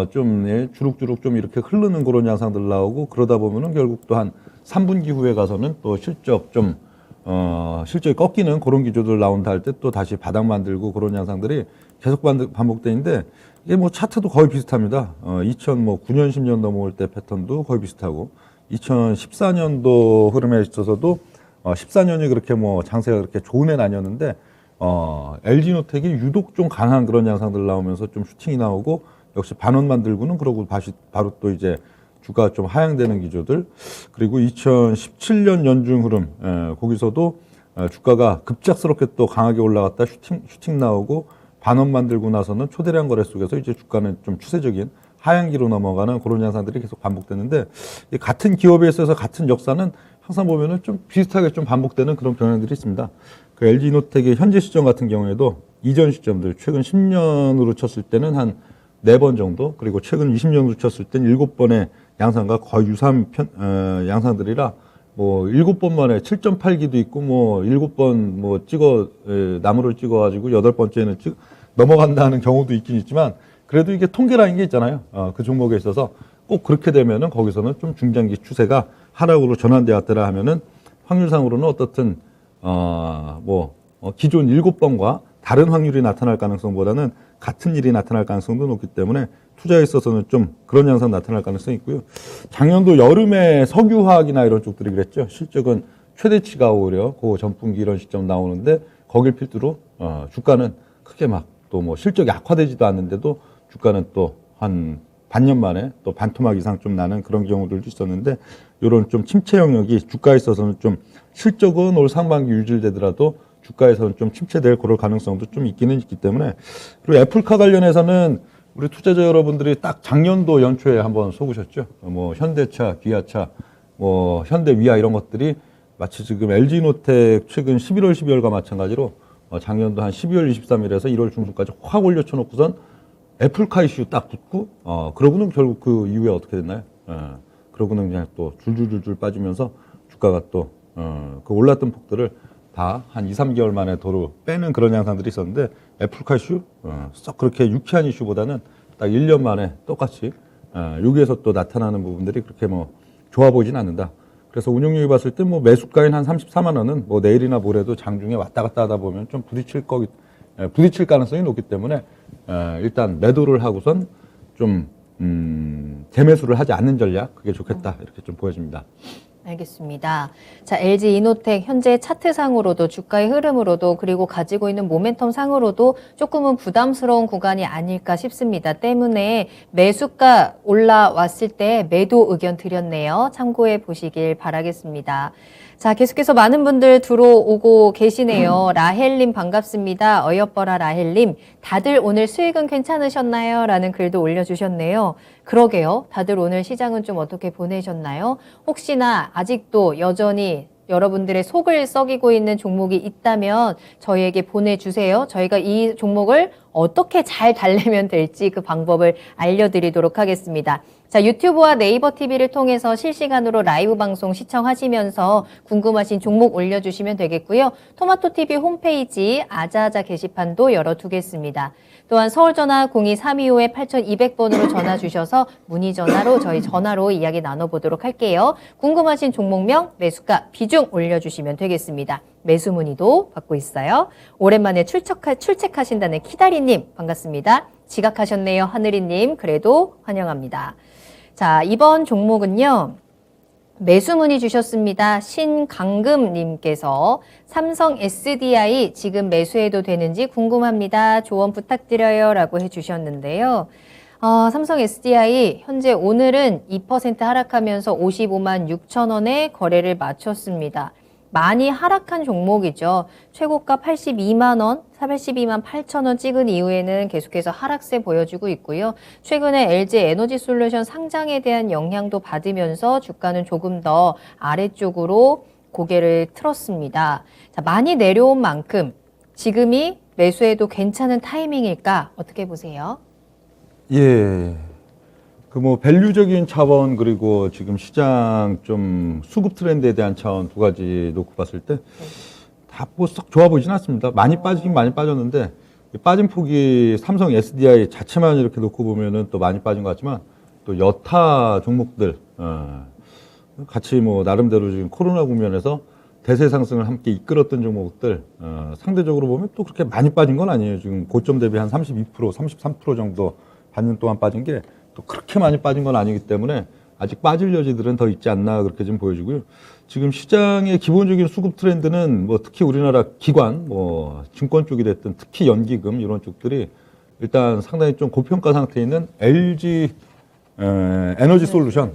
좀 주룩주룩 좀 이렇게 흐르는 그런 양상들 나오고 그러다 보면은 결국 또 한 3분기 후에 가서는 또 실적 좀 실적이 꺾이는 그런 기조들 나온다 할 때 또 다시 바닥 만들고 그런 양상들이 계속 반복되는데 이게 뭐 차트도 거의 비슷합니다. 2009년 10년 넘어올 때 패턴도 거의 비슷하고 2014년도 흐름에 있어서도 14년이 그렇게 뭐 장세가 그렇게 좋은 해는 아니었는데 LG노텍이 유독 좀 강한 그런 양상들 나오면서 좀 슈팅이 나오고 역시 반원 만들고는 그러고 바로 또 이제 주가 좀 하향되는 기조들 그리고 2017년 연중 흐름 거기서도 주가가 급작스럽게 또 강하게 올라갔다 슈팅 나오고 반원 만들고 나서는 초대량 거래 속에서 이제 주가는 좀 추세적인 하향기로 넘어가는 그런 양상들이 계속 반복되는데 같은 기업에 있어서 같은 역사는 항상 보면은 좀 비슷하게 좀 반복되는 그런 경향들이 있습니다. 그 LG노텍의 현재 시점 같은 경우에도 이전 시점들 최근 10년으로 쳤을 때는 한 4번 정도 그리고 최근 20년으로 쳤을 때는 7번의 양상과 거의 유사한 양상들이라 뭐 7번 만에 7.8기도 있고 뭐 7번 뭐 나무를 찍어가지고 8번째는 넘어간다는 경우도 있긴 있지만 그래도 이게 통계라는 게 있잖아요. 그 종목에 있어서 꼭 그렇게 되면은 거기서는 좀 중장기 추세가 하락으로 전환되었더라 하면은 확률상으로는 어떻든 기존 7번과 다른 확률이 나타날 가능성보다는 같은 일이 나타날 가능성도 높기 때문에 투자에 있어서는 좀 그런 양상 나타날 가능성이 있고요. 작년도 여름에 석유화학이나 이런 쪽들이 그랬죠. 실적은 최대치가 오히려 그 전분기 이런 시점 나오는데 거길 필두로 주가는 크게 막 또 뭐 실적이 악화되지도 않는데도 주가는 또 한 반년 만에 또 반토막 이상 좀 나는 그런 경우들도 있었는데 이런 좀 침체 영역이 주가에 있어서는 좀 실적은 올 상반기 유지되더라도 주가에서는 좀 침체될 그럴 가능성도 좀 있기는 있기 때문에 그리고 애플카 관련해서는 우리 투자자 여러분들이 딱 작년도 연초에 한번 속으셨죠. 뭐 현대차, 기아차, 뭐 현대위아 이런 것들이 마치 지금 LG노텍 최근 11월, 12월과 마찬가지로 작년도 한 12월 23일에서 1월 중순까지 확 올려쳐놓고선 애플카 이슈 딱 붙고 그러고는 결국 그 이후에 어떻게 됐나요? 그러고는 그냥 또 줄줄줄줄 빠지면서 주가가 또 그 올랐던 폭들을 다 한 2, 3개월 만에 도로 빼는 그런 양상들이 있었는데 애플카 이슈 썩 그렇게 유쾌한 이슈보다는 딱 1년 만에 똑같이 여기에서 또 나타나는 부분들이 그렇게 뭐 좋아 보이진 않는다. 그래서 운용력이 봤을 때 뭐 매수가인 한 34만 원은 뭐 내일이나 모레도 장중에 왔다 갔다 하다 보면 좀 부딪힐 가능성이 높기 때문에 일단 매도를 하고선 좀 재매수를 하지 않는 전략 그게 좋겠다 이렇게 좀 보여집니다. 알겠습니다. 자, LG 이노텍 현재 차트상으로도 주가의 흐름으로도 그리고 가지고 있는 모멘텀 상으로도 조금은 부담스러운 구간이 아닐까 싶습니다. 때문에 매수가 올라왔을 때 매도 의견 드렸네요. 참고해 보시길 바라겠습니다. 자, 계속해서 많은 분들 들어오고 계시네요. 라헬님 반갑습니다. 어여뻐라 라헬님. 다들 오늘 수익은 괜찮으셨나요? 라는 글도 올려주셨네요. 그러게요. 다들 오늘 시장은 좀 어떻게 보내셨나요? 혹시나 아직도 여전히 여러분들의 속을 썩이고 있는 종목이 있다면 저희에게 보내주세요. 저희가 이 종목을 어떻게 잘 달래면 될지 그 방법을 알려드리도록 하겠습니다. 자, 유튜브와 네이버 TV를 통해서 실시간으로 라이브 방송 시청하시면서 궁금하신 종목 올려주시면 되겠고요. 토마토 TV 홈페이지 아자아자 게시판도 열어두겠습니다. 또한 서울전화 02-325-8200번으로 전화 주셔서 문의 전화로 저희 전화로 이야기 나눠보도록 할게요. 궁금하신 종목명, 매수가, 비중 올려주시면 되겠습니다. 매수 문의도 받고 있어요. 오랜만에 출첵하신다는 키다리님 반갑습니다. 지각하셨네요. 하늘이님 그래도 환영합니다. 자, 이번 종목은요. 매수 문의 주셨습니다. 신강금님께서 삼성 SDI 지금 매수해도 되는지 궁금합니다. 조언 부탁드려요 라고 해주셨는데요. 삼성 SDI 현재 오늘은 2% 하락하면서 55만 6천 원에 거래를 마쳤습니다. 많이 하락한 종목이죠. 최고가 82만 원, 82만 8천 원 찍은 이후에는 계속해서 하락세 보여주고 있고요. 최근에 LG 에너지 솔루션 상장에 대한 영향도 받으면서 주가는 조금 더 아래쪽으로 고개를 틀었습니다. 자, 많이 내려온 만큼 지금이 매수해도 괜찮은 타이밍일까? 어떻게 보세요? 예. 그 뭐 밸류적인 차원 그리고 지금 시장 좀 수급 트렌드에 대한 차원 두 가지 놓고 봤을 때 다 뭐 썩 좋아 보이진 않습니다. 많이 빠지긴 많이 빠졌는데 빠진 폭이 삼성 SDI 자체만 이렇게 놓고 보면은 또 많이 빠진 것 같지만 또 여타 종목들 같이 뭐 나름대로 지금 코로나 국면에서 대세 상승을 함께 이끌었던 종목들 상대적으로 보면 또 그렇게 많이 빠진 건 아니에요. 지금 고점 대비 한 32%, 33% 정도 반년 동안 빠진 게 또 그렇게 많이 빠진 건 아니기 때문에 아직 빠질 여지들은 더 있지 않나 그렇게 좀 보여지고요. 지금 시장의 기본적인 수급 트렌드는 뭐 특히 우리나라 기관, 뭐 증권 쪽이 됐든 특히 연기금 이런 쪽들이 일단 상당히 좀 고평가 상태에 있는 LG 에너지 솔루션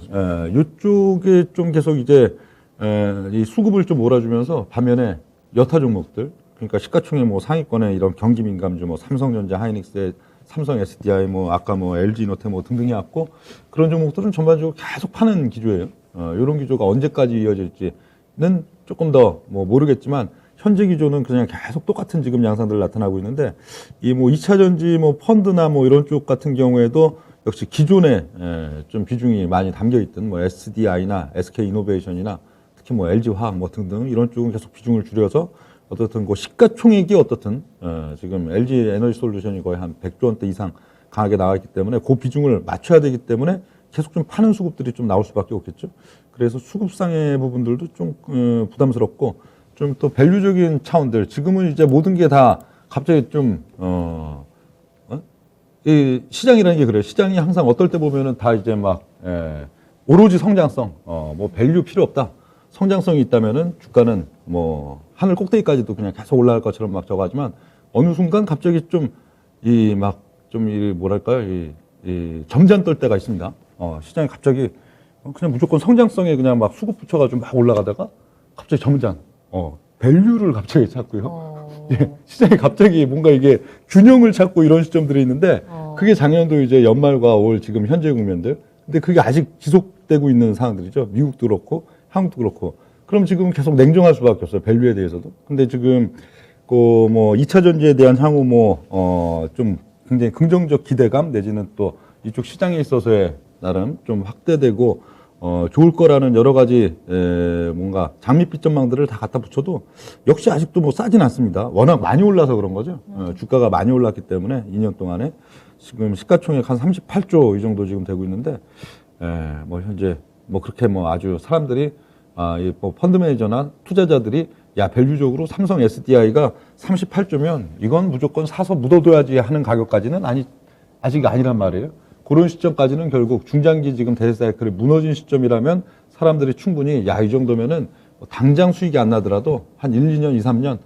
이쪽에 좀 계속 이제 이 수급을 좀 몰아주면서 반면에 여타 종목들 그러니까 시가총액 뭐 상위권에 이런 경기민감주 뭐 삼성전자, 하이닉스, 삼성 SDI 뭐 아까 뭐 LG 이노텍 뭐 등등이 왔고 그런 종목들은 전반적으로 계속 파는 기조예요. 이런 기조가 언제까지 이어질지는 조금 더 뭐 모르겠지만 현재 기조는 그냥 계속 똑같은 지금 양상들 나타나고 있는데 이 뭐 2차 전지 뭐 펀드나 뭐 이런 쪽 같은 경우에도 역시 기존에 좀 비중이 많이 담겨 있던 뭐 SDI나 SK 이노베이션이나 특히 뭐 LG 화학 뭐 등등 이런 쪽은 계속 비중을 줄여서 어떻든 그 시가총액이 어떻든 지금 LG 에너지 솔루션이 거의 한 100조 원대 이상 강하게 나와 있기 때문에 그 비중을 맞춰야 되기 때문에 계속 좀 파는 수급들이 좀 나올 수밖에 없겠죠. 그래서 수급상의 부분들도 좀 부담스럽고 좀 또 밸류적인 차원들 지금은 이제 모든 게 다 갑자기 좀 이 시장이라는 게 그래요. 시장이 항상 어떨 때 보면은 다 이제 막 오로지 성장성 뭐 밸류 필요 없다. 성장성이 있다면은 주가는 뭐 하늘 꼭대기까지도 그냥 계속 올라갈 것처럼 막 저거 하지만 어느 순간 갑자기 좀 이 뭐랄까요 이 점잔 떨 때가 있습니다. 시장이 갑자기 그냥 무조건 성장성에 그냥 막 수급 붙여가지고 막 올라가다가 갑자기 점잔 밸류를 갑자기 찾고요. 예, 시장이 갑자기 뭔가 이게 균형을 찾고 이런 시점들이 있는데 그게 작년도 이제 연말과 올 지금 현재 국면들 근데 그게 아직 지속되고 있는 상황들이죠. 미국도 그렇고 한국도 그렇고. 그럼 지금 계속 냉정할 수밖에 없어요. 밸류에 대해서도. 근데 지금 그 뭐 2차 전지에 대한 향후 좀 굉장히 긍정적 기대감 내지는 또 이쪽 시장에 있어서의 나름 좀 확대되고 좋을 거라는 여러 가지 뭔가 장밋빛 전망들을 다 갖다 붙여도 역시 아직도 뭐 싸진 않습니다. 워낙 많이 올라서 그런 거죠. 주가가 많이 올랐기 때문에 2년 동안에 지금 시가총액 한 38조 이 정도 지금 되고 있는데 뭐 현재 뭐 그렇게 뭐 아주 사람들이 뭐 펀드 매니저나 투자자들이 야 밸류적으로 삼성 SDI가 38조면 이건 무조건 사서 묻어둬야지 하는 가격까지는 아직 아니란 말이에요. 그런 시점까지는 결국 중장기 지금 대세 사이클이 무너진 시점이라면 사람들이 충분히 야 이 정도면은 뭐 당장 수익이 안 나더라도 한 1, 2년, 2, 3년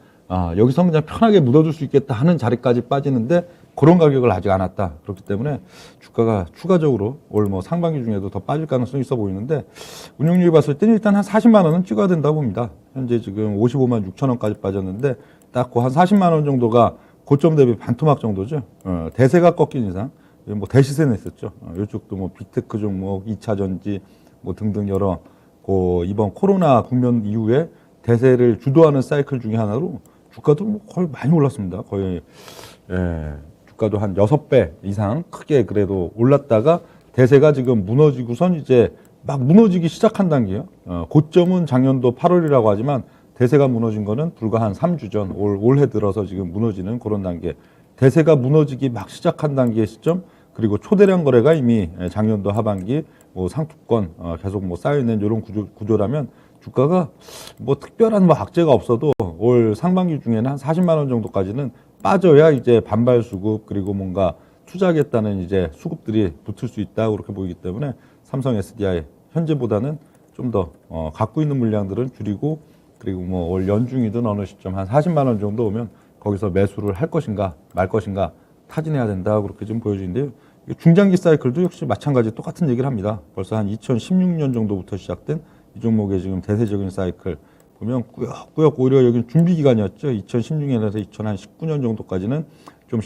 여기서 그냥 편하게 묻어둘 수 있겠다 하는 자리까지 빠지는데 그런 가격을 아직 안 왔다. 그렇기 때문에 주가가 추가적으로 올 뭐 상반기 중에도 더 빠질 가능성이 있어 보이는데 운용률이 봤을 때는 일단 한 40만 원은 찍어야 된다고 봅니다. 현재 지금 55만 6천 원까지 빠졌는데 딱 그 한 40만 원 정도가 고점 대비 반토막 정도죠. 대세가 꺾인 이상 뭐 대시세는 있었죠. 이쪽도 뭐 비테크 종목, 2차 전지 뭐 등등 여러 이번 코로나 국면 이후에 대세를 주도하는 사이클 중에 하나로 주가도 뭐 거의 많이 올랐습니다. 거의 주가도 한 6배 이상 크게 그래도 올랐다가 대세가 지금 무너지고선 이제 막 무너지기 시작한 단계예요. 고점은 작년도 8월이라고 하지만 대세가 무너진 거는 불과 한 3주 전 올해 들어서 지금 무너지는 그런 단계. 대세가 무너지기 막 시작한 단계의 시점 그리고 초대량 거래가 이미 작년도 하반기 뭐 상투권 계속 뭐 쌓여있는 이런 구조라면 주가가 뭐 특별한 뭐 악재가 없어도 올 상반기 중에는 한 40만 원 정도까지는 빠져야 이제 반발 수급 그리고 뭔가 투자하겠다는 이제 수급들이 붙을 수 있다 그렇게 보이기 때문에 삼성 SDI 현재보다는 좀 더 갖고 있는 물량들은 줄이고 그리고 뭐 올 연중이든 어느 시점 한 40만 원 정도 오면 거기서 매수를 할 것인가 말 것인가 타진해야 된다 그렇게 좀 보여지는데요. 중장기 사이클도 역시 마찬가지 똑같은 얘기를 합니다. 벌써 한 2016년 정도부터 시작된 이 종목의 지금 대세적인 사이클 보면 꾸역꾸역 오히려 여기는 준비 기간이었죠. 2016년에서 2019년 정도까지는 좀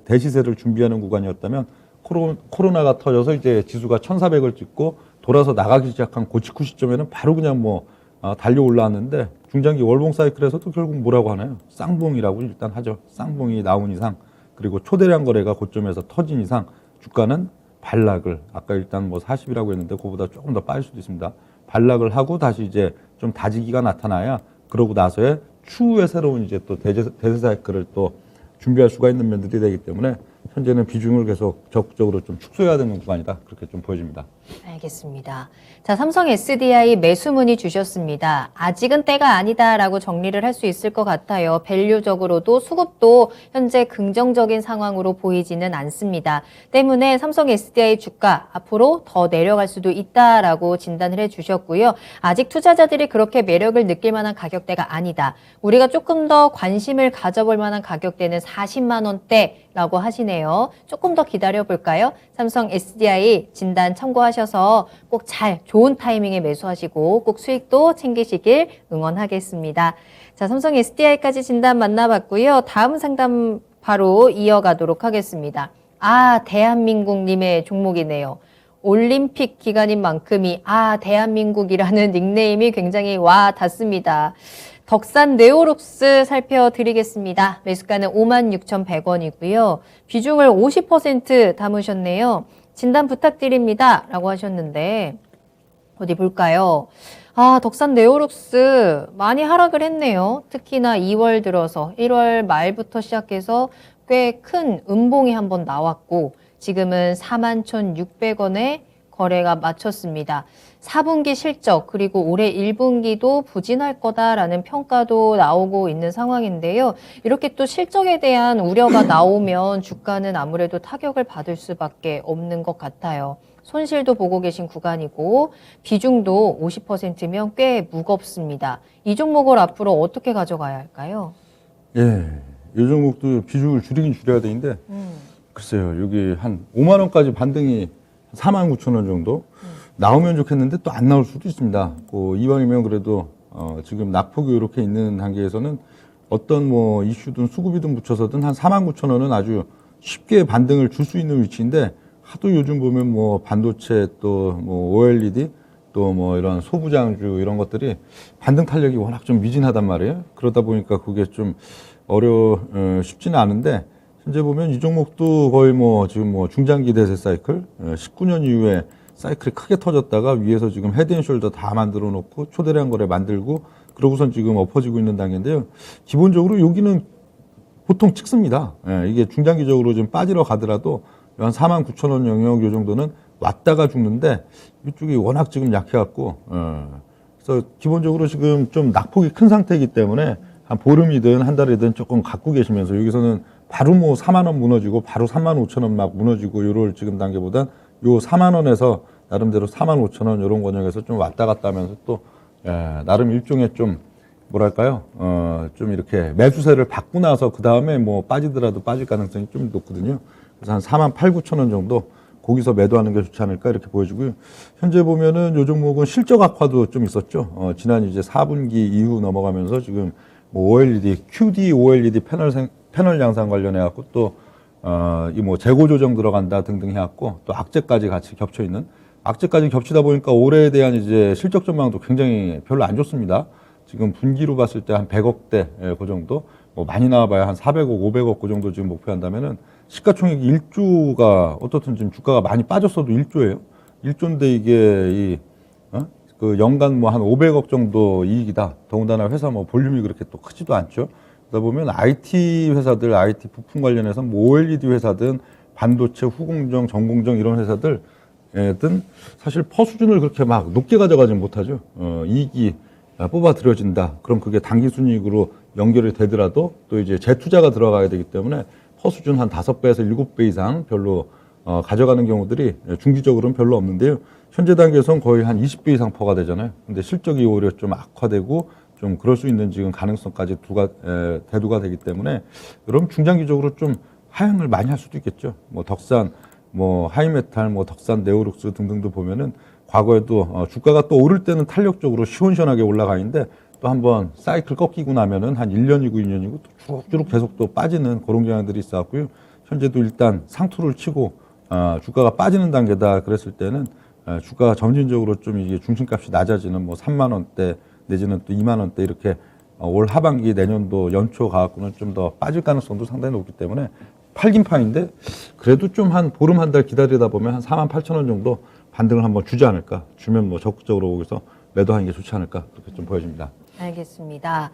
대시세를 준비하는 구간이었다면 코로나가 터져서 이제 지수가 1,400을 찍고 돌아서 나가기 시작한 그 직후 시점에는 바로 그냥 뭐 달려 올라왔는데 중장기 월봉 사이클에서도 결국 뭐라고 하나요? 쌍봉이라고 일단 하죠. 쌍봉이 나온 이상 그리고 초대량 거래가 고점에서 터진 이상 주가는 반락을 아까 일단 뭐 40이라고 했는데 그거보다 조금 더 빠질 수도 있습니다. 반락을 하고 다시 이제 좀 다지기가 나타나야 그러고 나서의 추후에 새로운 이제 또 대세 사이클을 또 준비할 수가 있는 면들이 되기 때문에 현재는 비중을 계속 적극적으로 좀 축소해야 되는 구간이다. 그렇게 좀 보여집니다. 알겠습니다. 자, 삼성 SDI 매수문의 주셨습니다. 아직은 때가 아니다라고 정리를 할 수 있을 것 같아요. 밸류적으로도 수급도 현재 긍정적인 상황으로 보이지는 않습니다. 때문에 삼성 SDI 주가 앞으로 더 내려갈 수도 있다라고 진단을 해주셨고요. 아직 투자자들이 그렇게 매력을 느낄 만한 가격대가 아니다. 우리가 조금 더 관심을 가져볼 만한 가격대는 40만 원대라고 하시네요. 조금 더 기다려볼까요? 삼성 SDI 진단 참고하셔서 꼭 좋은 타이밍에 매수하시고 꼭 수익도 챙기시길 응원하겠습니다. 자, 삼성 SDI까지 진단 만나봤고요. 다음 상담 바로 이어가도록 하겠습니다. 대한민국님의 종목이네요. 올림픽 기간인 만큼이 대한민국이라는 닉네임이 굉장히 와 닿습니다. 덕산 네오룩스 살펴드리겠습니다. 매수가는 56,100원이고요. 비중을 50% 담으셨네요. 진단 부탁드립니다. 라고 하셨는데 어디 볼까요? 덕산 네오룩스 많이 하락을 했네요. 특히나 2월 들어서 1월 말부터 시작해서 꽤 큰 음봉이 한번 나왔고 지금은 41,600원에 거래가 마쳤습니다. 4분기 실적 그리고 올해 1분기도 부진할 거다라는 평가도 나오고 있는 상황인데요. 이렇게 또 실적에 대한 우려가 나오면 주가는 아무래도 타격을 받을 수밖에 없는 것 같아요. 손실도 보고 계신 구간이고 비중도 50%면 꽤 무겁습니다. 이 종목을 앞으로 어떻게 가져가야 할까요? 이 종목도 비중을 줄이긴 줄여야 되는데 글쎄요. 여기 한 5만 원까지 반등이 4만 9천 원 정도 나오면 좋겠는데 또 안 나올 수도 있습니다. 이왕이면 그래도 지금 낙폭이 이렇게 있는 단계에서는 어떤 뭐 이슈든 수급이든 붙여서든 한 4만 9천 원은 아주 쉽게 반등을 줄 수 있는 위치인데 하도 요즘 보면 뭐 반도체 또 뭐 OLED 또 뭐 이런 소부장주 이런 것들이 반등 탄력이 워낙 좀 미진하단 말이에요. 그러다 보니까 그게 좀 쉽지는 않은데 현재 보면 이 종목도 거의 뭐 지금 뭐 중장기 대세 사이클 19년 이후에 사이클이 크게 터졌다가 위에서 지금 헤드앤숄더 다 만들어 놓고 초대량 거래 만들고 그러고선 지금 엎어지고 있는 단계인데요. 기본적으로 여기는 보통 찍습니다. 예, 이게 중장기적으로 좀 빠지러 가더라도 한 49,000원 영역 요 정도는 왔다가 죽는데 이쪽이 워낙 지금 약해갖고 그래서 기본적으로 지금 좀 낙폭이 큰 상태이기 때문에 한 보름이든 한 달이든 조금 갖고 계시면서 여기서는 바로 뭐 4만 원 무너지고 바로 3만 5천 원 막 무너지고 요럴 지금 단계보단 요 4만 원에서 나름대로 4만 5천 원 요런 권역에서 좀 왔다 갔다 하면서 또 나름 일종의 좀 뭐랄까요 좀 이렇게 매수세를 받고 나서 그 다음에 뭐 빠지더라도 빠질 가능성이 좀 높거든요. 그래서 한 4만 8, 9천 원 정도 거기서 매도하는 게 좋지 않을까 이렇게 보여지고요. 현재 보면은 요 종목은 실적 악화도 좀 있었죠. 지난 이제 4분기 이후 넘어가면서 지금 뭐 OLED, QD OLED 패널 양산 관련해 갖고 또 이 뭐 재고 조정 들어간다 등등 해갖고 또 악재까지 같이 겹쳐 있는 악재까지 겹치다 보니까 올해에 대한 이제 실적 전망도 굉장히 별로 안 좋습니다. 지금 분기로 봤을 때 한 100억대 그 정도 뭐 많이 나와봐야 한 400억, 500억 그 정도 지금 목표한다면은 시가총액 1조가 어떻든 지금 주가가 많이 빠졌어도 1조예요. 1조인데 이게 그 연간 뭐 한 500억 정도 이익이다. 더군다나 회사 뭐 볼륨이 그렇게 또 크지도 않죠. 그러다 보면 IT 회사들, IT 부품 관련해서 뭐 OLED 회사든 반도체, 후공정, 전공정 이런 회사들든 사실 퍼 수준을 그렇게 막 높게 가져가지 못하죠. 이익이 뽑아들여진다. 그럼 그게 단기 순이익으로 연결이 되더라도 또 이제 재투자가 들어가야 되기 때문에 퍼 수준 한 5배에서 7배 이상 별로 가져가는 경우들이 중기적으로는 별로 없는데요. 현재 단계에서는 거의 한 20배 이상 퍼가 되잖아요. 근데 실적이 오히려 좀 악화되고 좀 그럴 수 있는 지금 가능성까지 대두가 되기 때문에 그럼 중장기적으로 좀 하향을 많이 할 수도 있겠죠. 뭐 덕산, 뭐 하이메탈, 뭐 덕산, 네오룩스 등등도 보면은 과거에도 주가가 또 오를 때는 탄력적으로 시원시원하게 올라가 있는데 또 한번 사이클 꺾이고 나면은 한 1년이고 2년이고 또 쭉쭉 계속 또 빠지는 그런 경향들이 있어갖고요. 현재도 일단 상투를 치고 주가가 빠지는 단계다 그랬을 때는 주가가 점진적으로 좀 이게 중심값이 낮아지는 뭐 3만 원대 내지는 또 2만 원대 이렇게 올 하반기 내년도 연초 가갖고는 좀 더 빠질 가능성도 상당히 높기 때문에 팔긴 파인데 그래도 좀 한 보름 한 달 기다리다 보면 한 4만 8천 원 정도 반등을 한번 주지 않을까 주면 뭐 적극적으로 거기서 매도하는 게 좋지 않을까 그렇게 좀 보여집니다. 알겠습니다.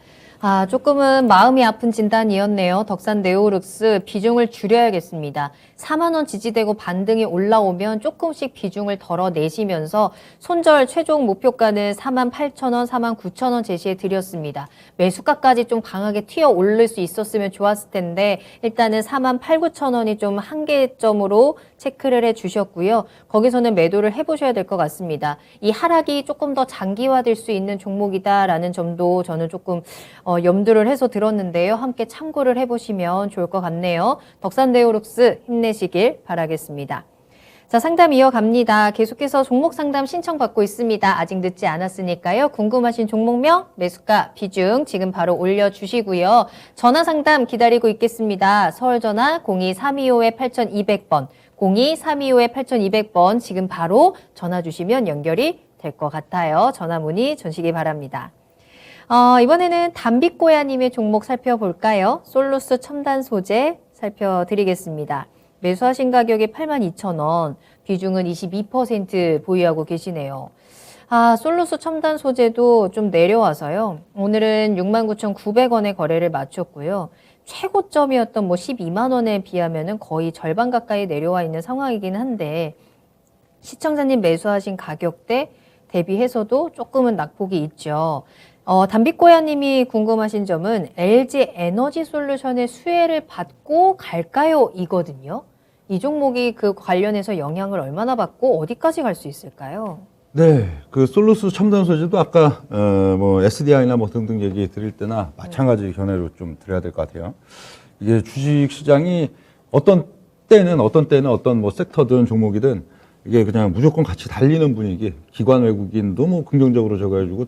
조금은 마음이 아픈 진단이었네요. 덕산 네오룩스 비중을 줄여야겠습니다. 4만 원 지지되고 반등이 올라오면 조금씩 비중을 덜어내시면서 손절 최종 목표가는 4만 8천 원, 4만 9천 원 제시해 드렸습니다. 매수가까지 좀 강하게 튀어 오를 수 있었으면 좋았을 텐데 일단은 4만 8, 9천 원이 좀 한계점으로 체크를 해 주셨고요. 거기서는 매도를 해보셔야 될 것 같습니다. 이 하락이 조금 더 장기화될 수 있는 종목이다라는 점도 저는 조금 염두를 해서 들었는데요. 함께 참고를 해보시면 좋을 것 같네요. 덕산 네오룩스 힘내시길 바라겠습니다. 자, 상담 이어갑니다. 계속해서 종목 상담 신청받고 있습니다. 아직 늦지 않았으니까요. 궁금하신 종목명, 매수가, 비중 지금 바로 올려주시고요. 전화 상담 기다리고 있겠습니다. 서울 전화 02-325-8200번, 02-325-8200번 지금 바로 전화 주시면 연결이 될 것 같아요. 전화 문의 주시기 바랍니다. 이번에는 담빛고야님의 종목 살펴볼까요? 솔루스 첨단 소재 살펴드리겠습니다. 매수하신 가격이 82,000원, 비중은 22% 보유하고 계시네요. 솔루스 첨단 소재도 좀 내려와서요. 오늘은 69,900원에 거래를 마쳤고요. 최고점이었던 뭐 12만 원에 비하면은 거의 절반 가까이 내려와 있는 상황이긴 한데 시청자님 매수하신 가격대 대비해서도 조금은 낙폭이 있죠. 담빛고야님이 궁금하신 점은 LG 에너지 솔루션의 수혜를 받고 갈까요? 이거든요. 이 종목이 그 관련해서 영향을 얼마나 받고 어디까지 갈 수 있을까요? 네, 그 솔루스 첨단 소재도 아까 뭐 SDI나 뭐 등등 얘기 드릴 때나 마찬가지 견해로 좀 드려야 될 것 같아요. 이게 주식 시장이 어떤 때는 어떤 뭐 섹터든 종목이든 이게 그냥 무조건 같이 달리는 분위기, 기관 외국인도 뭐 긍정적으로 적어주고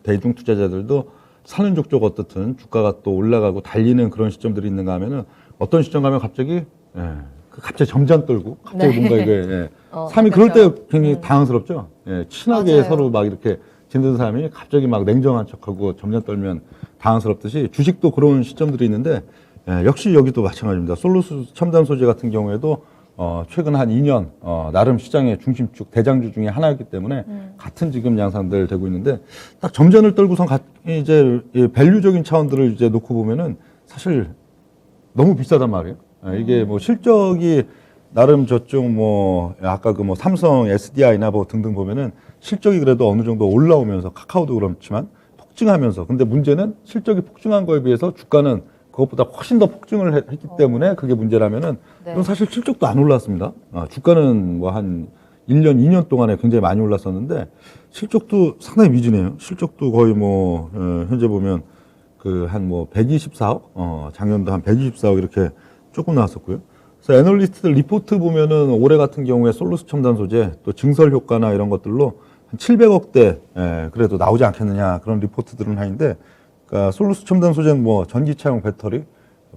대중 투자자들도 사는 족족 어떻든 주가가 또 올라가고 달리는 그런 시점들이 있는가 하면은 어떤 시점 가면 갑자기 갑자기 점점 떨고 갑자기 뭔가 이게 사람이 그럴 때 굉장히 당황스럽죠. 친하게 맞아요. 서로 막 이렇게 지내던 사람이 갑자기 막 냉정한 척하고 점점 떨면 당황스럽듯이 주식도 그런 시점들이 있는데 역시 여기도 마찬가지입니다. 솔루스 첨단 소재 같은 경우에도 최근 한 2년 나름 시장의 중심축 대장주 중에 하나였기 때문에 같은 지금 양상들 되고 있는데 딱 점전을 떨고선 이제 이 밸류적인 차원들을 이제 놓고 보면은 사실 너무 비싸단 말이에요. 이게 뭐 실적이 나름 저쪽 뭐 아까 그 뭐 삼성, SDI나 뭐 등등 보면은 실적이 그래도 어느 정도 올라오면서 카카오도 그렇지만 폭증하면서 근데 문제는 실적이 폭증한 거에 비해서 주가는 그것보다 훨씬 더 폭증을 했기 때문에 그게 문제라면은 네. 이건 사실 실적도 안 올랐습니다. 주가는 뭐 한 1년, 2년 동안에 굉장히 많이 올랐었는데 실적도 상당히 미진해요. 실적도 거의 뭐 현재 보면 그 한 뭐 124억, 작년도 한 124억 이렇게 조금 나왔었고요. 그래서 애널리스트들 리포트 보면은 올해 같은 경우에 솔루스 첨단 소재 또 증설 효과나 이런 것들로 한 700억대 그래도 나오지 않겠느냐 그런 리포트들은 하는데 그러니까 솔루스 첨단 소재는 뭐 전기차용 배터리,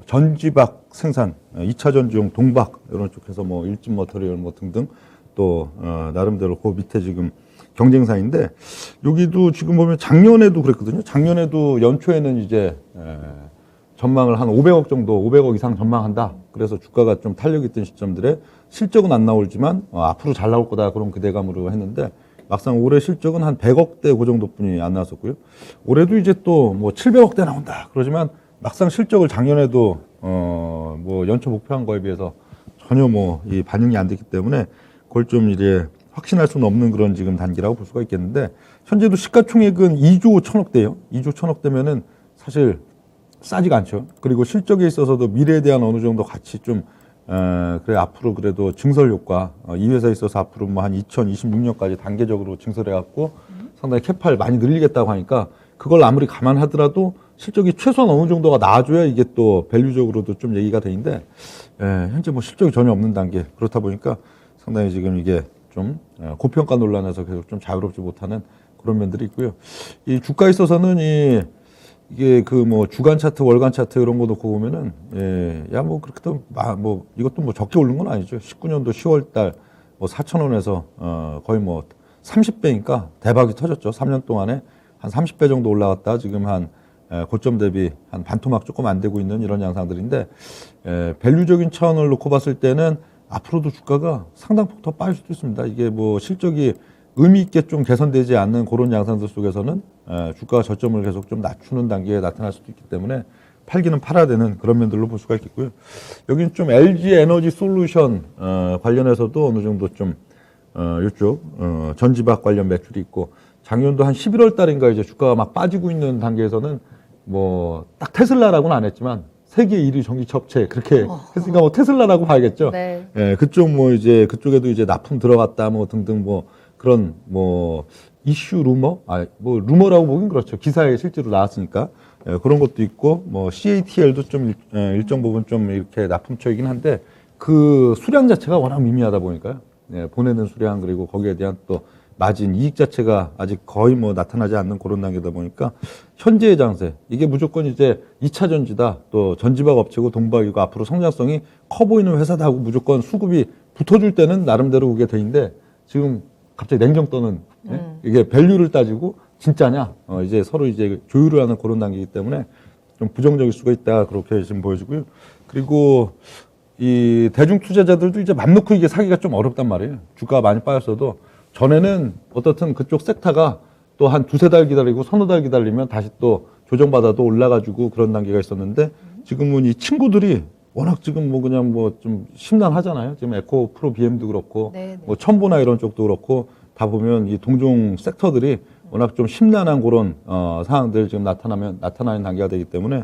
전지박 생산, 2차 전지용 동박 이런 쪽에서 뭐 일진 머터리얼 뭐 등등 또 나름대로 그 밑에 지금 경쟁사인데 여기도 지금 보면 작년에도 그랬거든요. 작년에도 연초에는 이제 전망을 한 500억 정도, 500억 이상 전망한다. 그래서 주가가 좀 탄력 있던 시점들에 실적은 안 나오지만 앞으로 잘 나올 거다 그런 기대감으로 했는데 막상 올해 실적은 한 100억대 그 정도뿐이 안 나왔었고요. 올해도 이제 또 뭐 700억대 나온다. 그러지만 막상 실적을 작년에도 뭐 연초 목표한 거에 비해서 전혀 뭐 이 반영이 안 됐기 때문에 그걸 좀 이제 확신할 수는 없는 그런 지금 단기라고 볼 수가 있겠는데 현재도 시가총액은 2조 1천억대예요. 2조 1천억대면은 사실 싸지가 않죠. 그리고 실적에 있어서도 미래에 대한 어느 정도 가치 좀 그래 앞으로 그래도 증설 효과 이 회사에 있어서 앞으로 뭐 한 2026년까지 단계적으로 증설해 갖고 상당히 캐파를 많이 늘리겠다고 하니까 그걸 아무리 감안하더라도 실적이 최소한 어느 정도가 나아져야 이게 또 밸류적으로도 좀 얘기가 되는데 현재 뭐 실적이 전혀 없는 단계 그렇다 보니까 상당히 지금 이게 좀 고평가 논란에서 계속 좀 자유롭지 못하는 그런 면들이 있고요. 이 주가에 있어서는 이게 그 뭐 주간 차트, 월간 차트 이런 거 놓고 보면은 야 뭐 그렇게 또 뭐 이것도 뭐 적게 오른 건 아니죠. 19년도 10월 달 뭐 4,000원에서 거의 뭐 30배니까 대박이 터졌죠. 3년 동안에 한 30배 정도 올라갔다 지금 한 고점 대비 한 반토막 조금 안 되고 있는 이런 양상들인데 밸류적인 차원을 놓고 봤을 때는 앞으로도 주가가 상당폭 더 빠질 수도 있습니다. 이게 뭐 실적이 의미 있게 좀 개선되지 않는 그런 양상들 속에서는 주가가 저점을 계속 좀 낮추는 단계에 나타날 수도 있기 때문에 팔기는 팔아야 되는 그런 면들로 볼 수가 있겠고요. 여기는 좀 LG 에너지 솔루션 관련해서도 어느 정도 좀 이쪽 전지박 관련 매출이 있고 작년도 한 11월 달인가 이제 주가가 막 빠지고 있는 단계에서는 뭐 딱 테슬라라고는 안 했지만 세계 1위 전기차 업체 그렇게 했으니까 뭐 테슬라라고 봐야겠죠. 네. 그쪽 뭐 이제 그쪽에도 이제 납품 들어갔다 뭐 등등 뭐 그런 뭐 이슈 루머 뭐 루머라고 보긴 그렇죠. 기사에 실제로 나왔으니까 그런 것도 있고 뭐 CATL도 좀 일정 부분 좀 이렇게 납품처이긴 한데 그 수량 자체가 워낙 미미하다 보니까요. 보내는 수량 그리고 거기에 대한 또 마진 이익 자체가 아직 거의 뭐 나타나지 않는 그런 단계다 보니까 현재의 장세 이게 무조건 이제 2차 전지다 또 전지박 업체고 동박이고 앞으로 성장성이 커 보이는 회사다 하고 무조건 수급이 붙어줄 때는 나름대로 그게 돼인데 지금 갑자기 냉정 떠는 이게 밸류를 따지고 진짜냐 이제 서로 이제 조율을 하는 그런 단계이기 때문에 좀 부정적일 수가 있다 그렇게 지금 보여지고요. 그리고 이 대중 투자자들도 이제 맘 놓고 이게 사기가 좀 어렵단 말이에요. 주가가 많이 빠졌어도 전에는 어떻든 그쪽 섹터가 또 한 두세 달 기다리고 서너 달 기다리면 다시 또 조정받아도 올라가지고 그런 단계가 있었는데 지금은 이 친구들이 워낙 지금 뭐 그냥 뭐 좀 심란하잖아요. 지금 에코 프로 BM도 그렇고 네네. 뭐 첨보나 이런 쪽도 그렇고 다 보면 이 동종 섹터들이 워낙 좀 심란한 그런 상황들 지금 나타나는 단계가 되기 때문에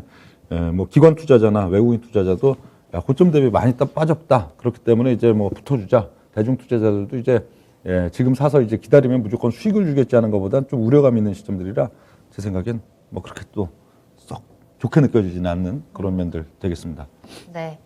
뭐 기관 투자자나 외국인 투자자도 야, 고점 대비 많이 빠졌다. 그렇기 때문에 이제 뭐 붙어주자. 대중 투자자들도 이제 지금 사서 이제 기다리면 무조건 수익을 주겠지 하는 것보다는 좀 우려감 있는 시점들이라 제 생각엔 뭐 그렇게 또 썩 좋게 느껴지지는 않는 그런 면들 되겠습니다. 네.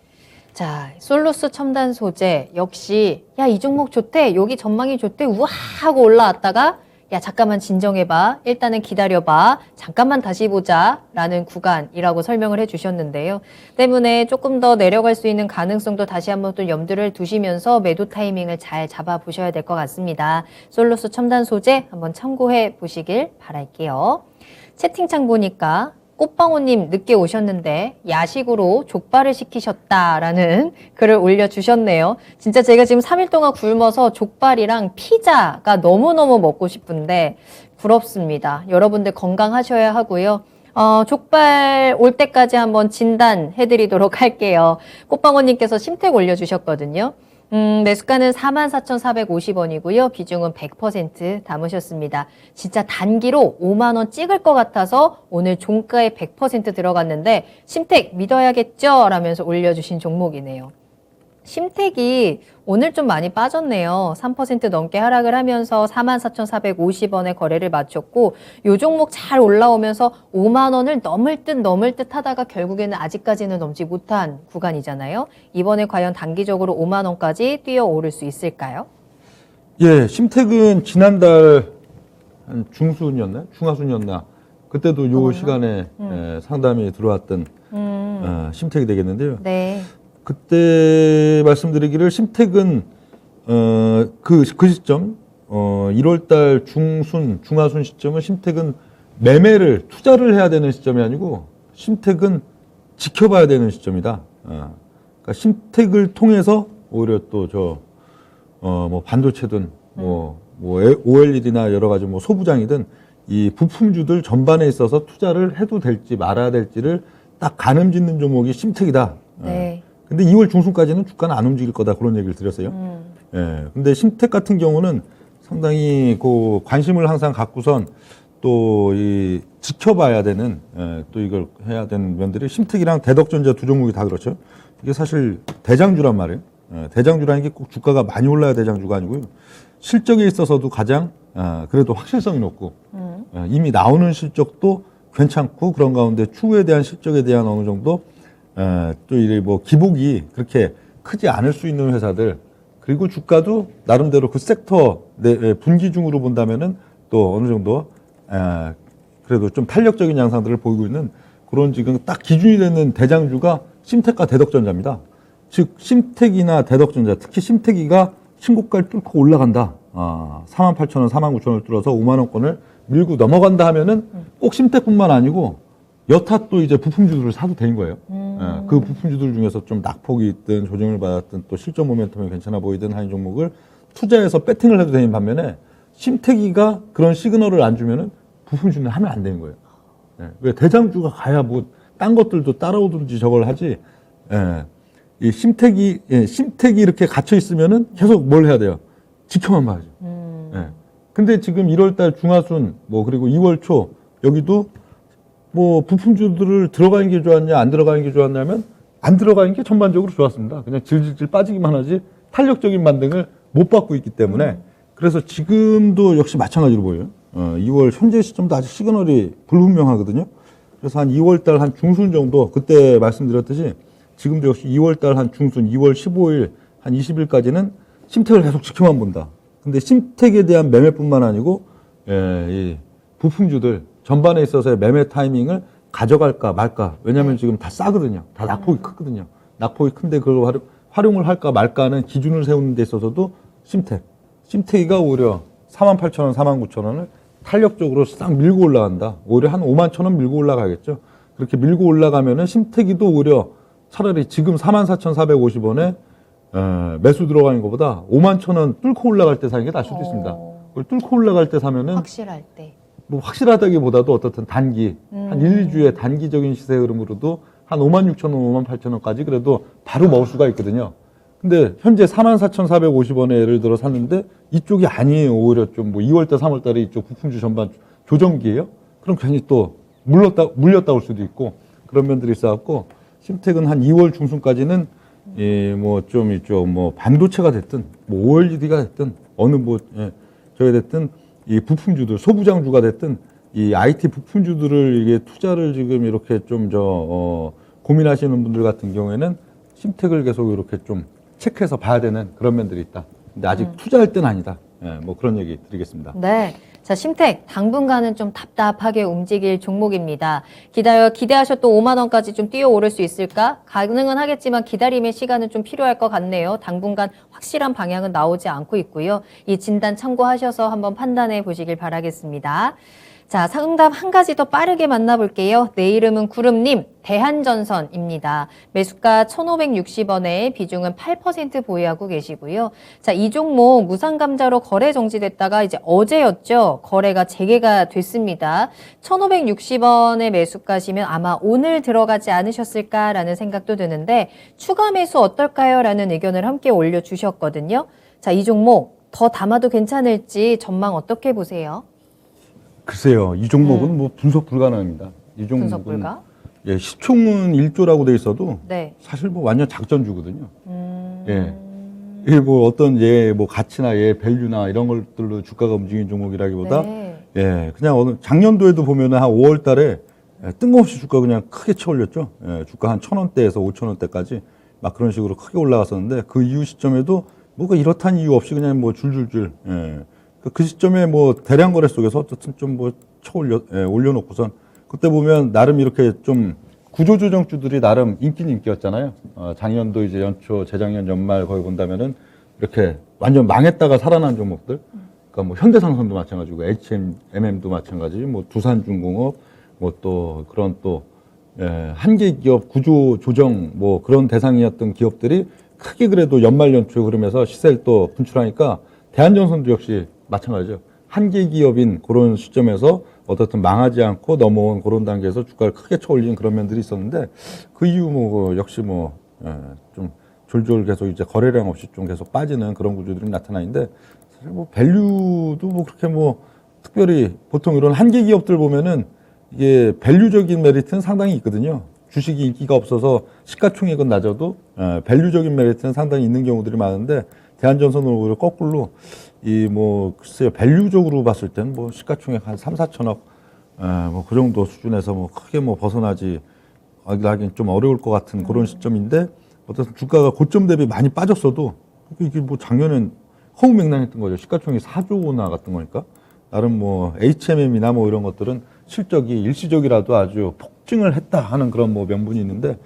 자, 솔루스 첨단 소재 역시 야, 이 종목 좋대. 여기 전망이 좋대. 우와 하고 올라왔다가 야, 잠깐만 진정해봐. 일단은 기다려봐. 잠깐만 다시 보자. 라는 구간이라고 설명을 해주셨는데요. 때문에 조금 더 내려갈 수 있는 가능성도 다시 한번 또 염두를 두시면서 매도 타이밍을 잘 잡아보셔야 될 것 같습니다. 솔루스 첨단 소재 한번 참고해 보시길 바랄게요. 채팅창 보니까 꽃방울님 늦게 오셨는데 야식으로 족발을 시키셨다라는 글을 올려주셨네요. 진짜 제가 지금 3일 동안 굶어서 족발이랑 피자가 너무너무 먹고 싶은데 부럽습니다. 여러분들 건강하셔야 하고요. 족발 올 때까지 한번 진단해드리도록 할게요. 꽃방울님께서 심택 올려주셨거든요. 매수가는 44,450원이고요. 비중은 100% 담으셨습니다. 진짜 단기로 5만 원 찍을 것 같아서 오늘 종가에 100% 들어갔는데 심택 믿어야겠죠? 라면서 올려주신 종목이네요. 심택이 오늘 좀 많이 빠졌네요. 3% 넘게 하락을 하면서 44,450원에 거래를 마쳤고 요 종목 잘 올라오면서 5만 원을 넘을 듯 하다가 결국에는 아직까지는 넘지 못한 구간이잖아요. 이번에 과연 단기적으로 5만 원까지 뛰어오를 수 있을까요? 예, 심택은 지난달 한 중순이었나? 중하순이었나? 그때도 요 시간에 상담이 들어왔던 심택이 되겠는데요. 네. 그때 말씀드리기를 심택은 그 시점 1월달 중하순 시점은 심택은 매매를 투자를 해야 되는 시점이 아니고 심택은 지켜봐야 되는 시점이다. 그러니까 심택을 통해서 오히려 또 뭐 반도체든 뭐 OLED나 여러 가지 뭐 소부장이든 이 부품주들 전반에 있어서 투자를 해도 될지 말아야 될지를 딱 가늠짓는 종목이 심택이다. 네. 근데 2월 중순까지는 주가는 안 움직일 거다 그런 얘기를 드렸어요. 예. 근데 심택 같은 경우는 상당히 그 관심을 항상 갖고선 또 이 지켜봐야 되는 또 이걸 해야 되는 면들이 심택이랑 대덕전자 두 종목이 다 그렇죠. 이게 사실 대장주란 말이에요. 대장주라는 게 꼭 주가가 많이 올라야 대장주가 아니고요. 실적에 있어서도 가장 그래도 확실성이 높고 이미 나오는 실적도 괜찮고 그런 가운데 추후에 대한 실적에 대한 어느 정도 또 이래 뭐 기복이 그렇게 크지 않을 수 있는 회사들 그리고 주가도 나름대로 그 섹터 분기중으로 본다면은 또 어느 정도 그래도 좀 탄력적인 양상들을 보이고 있는 그런 지금 딱 기준이 되는 대장주가 심택과 대덕전자입니다. 즉 심택이나 대덕전자 특히 심택이가 신고가를 뚫고 올라간다. 48,000원, 49,000원을 뚫어서 5만 원권을 밀고 넘어간다 하면은 꼭 심택뿐만 아니고 여타 또 이제 부품주들을 사도 되는 거예요. 그 부품주들 중에서 좀 낙폭이 있든 조정을 받았든 또 실적 모멘텀이 괜찮아 보이든 하는 종목을 투자해서 배팅을 해도 되는 반면에 심택이가 그런 시그널을 안 주면은 부품주는 하면 안 되는 거예요. 왜 대장주가 가야 뭐 딴 것들도 따라오든지 저걸 하지. 이 심택이 이렇게 갇혀 있으면은 계속 뭘 해야 돼요? 지켜만 봐야죠. 근데 지금 1월달 중하순 뭐 그리고 2월 초 여기도 뭐 부품주들을 들어가는 게 좋았냐 안 들어가는 게 좋았냐면 안 들어가는 게 전반적으로 좋았습니다. 그냥 질질질 빠지기만 하지 탄력적인 반등을 못 받고 있기 때문에 그래서 지금도 역시 마찬가지로 보여요. 2월 현재 시점도 아직 시그널이 불분명하거든요. 그래서 한 2월달 한 중순 정도 그때 말씀드렸듯이 지금도 역시 2월달 한 중순 2월 15일 한 20일까지는 심택을 계속 지켜만 본다. 근데 심택에 대한 매매뿐만 아니고 이 부품주들 전반에 있어서의 매매 타이밍을 가져갈까 말까. 왜냐하면 지금 다 싸거든요. 다 낙폭이 크거든요. 낙폭이 큰데 그걸 활용을 할까 말까는 기준을 세우는 데 있어서도 심택이가 오히려 48,000원, 49,000원을 탄력적으로 싹 밀고 올라간다. 오히려 한 51,000원 밀고 올라가겠죠. 그렇게 밀고 올라가면은 심택이도 오히려 차라리 지금 44,450원에 매수 들어가는 것보다 51,000원 뚫고 올라갈 때 사는 게 나을 수도 있습니다. 그걸 뚫고 올라갈 때 사면은 확실할 때. 뭐 확실하다기보다도 어떻든 단기 한 1, 2주의 단기적인 시세 흐름으로도 한 56,000원, 58,000원까지 그래도 바로 먹을 수가 있거든요. 근데 현재 44,450원에 예를 들어 샀는데 이쪽이 아니에요. 오히려 좀 뭐 2월달, 3월달에 이쪽 부품주 전반 조정기예요. 그럼 괜히 또 물렸다 올 수도 있고 그런 면들이 있어갖고 심택은 한 2월 중순까지는 뭐 좀 이쪽 뭐 반도체가 됐든 뭐 OLED가 됐든 어느 뭐 저게 됐든 이 부품주들 소부장주가 됐든 이 IT 부품주들을 이게 투자를 지금 이렇게 좀 고민하시는 분들 같은 경우에는 심택을 계속 이렇게 좀 체크해서 봐야 되는 그런 면들이 있다. 근데 아직 투자할 때는 아니다. 뭐 그런 얘기 드리겠습니다. 네. 자, 심택 당분간은 좀 답답하게 움직일 종목입니다. 기대하셨던 5만 원까지 좀 뛰어오를 수 있을까? 가능은 하겠지만 기다림의 시간은 좀 필요할 것 같네요. 당분간 확실한 방향은 나오지 않고 있고요. 이 진단 참고하셔서 한번 판단해 보시길 바라겠습니다. 자, 상담 한 가지 더 빠르게 만나볼게요. 내 이름은 구름님, 대한전선입니다. 매수가 1,560원에 비중은 8% 보유하고 계시고요. 자, 이 종목 무상감자로 거래 정지됐다가 이제 어제였죠. 거래가 재개가 됐습니다. 1,560원에 매수가시면 아마 오늘 들어가지 않으셨을까라는 생각도 드는데 추가 매수 어떨까요? 라는 의견을 함께 올려주셨거든요. 자, 이 종목 더 담아도 괜찮을지 전망 어떻게 보세요? 글쎄요, 이 종목은 뭐 분석 불가능합니다. 이 종목은 분석 불가? 예, 시총은 1조라고 돼 있어도 네. 사실 뭐 완전 작전주거든요. 예. 이게 뭐 어떤 뭐 가치나 밸류나 이런 것들로 주가가 움직이는 종목이라기보다 네. 예, 그냥 작년도에도 보면은 한 5월 달에 뜬금없이 주가 그냥 크게 쳐올렸죠. 예, 주가 한 1,000원대에서 5,000원대까지 막 그런 식으로 크게 올라갔었는데 그 이후 시점에도 뭐가 이렇다는 이유 없이 그냥 뭐 줄줄줄 예. 그 시점에 뭐 대량 거래 속에서 어쨌든 좀 뭐 올려놓고선 그때 보면 나름 이렇게 좀 구조조정주들이 나름 인기는 인기였잖아요. 작년도 이제 연초, 재작년 연말 거기 본다면은 이렇게 완전 망했다가 살아난 종목들. 그러니까 뭐 현대상선도 마찬가지고 HMM도 마찬가지, 뭐 두산중공업, 뭐 또 그런 또 한계 기업 구조조정 뭐 그런 대상이었던 기업들이 크게 그래도 연말 연초에 그러면서 시세를 또 분출하니까 대한전선도 역시 마찬가지죠. 한계 기업인 그런 시점에서 어떻든 망하지 않고 넘어온 그런 단계에서 주가를 크게 쳐올린 그런 면들이 있었는데 그 이후 뭐 역시 뭐 좀 졸졸 계속 이제 거래량 없이 좀 계속 빠지는 그런 구조들이 나타나 있는데 사실 뭐 밸류도 뭐 그렇게 뭐 특별히 보통 이런 한계 기업들 보면은 이게 밸류적인 메리트는 상당히 있거든요. 주식이 인기가 없어서 시가총액은 낮아도 밸류적인 메리트는 상당히 있는 경우들이 많은데 대한전선은 오히려 거꾸로 이 뭐 글쎄요 밸류적으로 봤을 때는 뭐 시가총액 한 3, 4천억 뭐 그 정도 수준에서 뭐 크게 뭐 벗어나지 하긴 좀 어려울 것 같은 그런 시점인데 어쨌든 주가가 고점 대비 많이 빠졌어도 이게 뭐 작년엔 허무맹랑했던 거죠. 시가총액이 4조 원 나갔던 거니까 나름 뭐 HMM이나 뭐 이런 것들은 실적이 일시적이라도 아주 폭증을 했다 하는 그런 뭐 명분이 있는데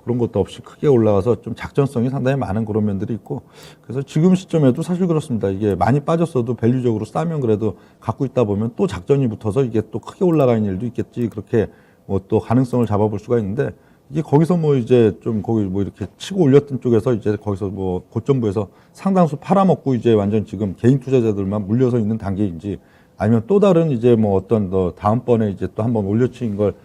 그런 것도 없이 크게 올라가서 좀 작전성이 상당히 많은 그런 면들이 있고 그래서 지금 시점에도 사실 그렇습니다. 이게 많이 빠졌어도 밸류적으로 싸면 그래도 갖고 있다 보면 또 작전이 붙어서 이게 또 크게 올라가는 일도 있겠지 그렇게 뭐 또 가능성을 잡아볼 수가 있는데 이게 거기서 뭐 이제 좀 거기 뭐 이렇게 치고 올렸던 쪽에서 이제 거기서 뭐 고점부에서 상당수 팔아먹고 이제 완전 지금 개인 투자자들만 물려서 있는 단계인지 아니면 또 다른 이제 뭐 어떤 더 다음번에 이제 또 한번 올려친 걸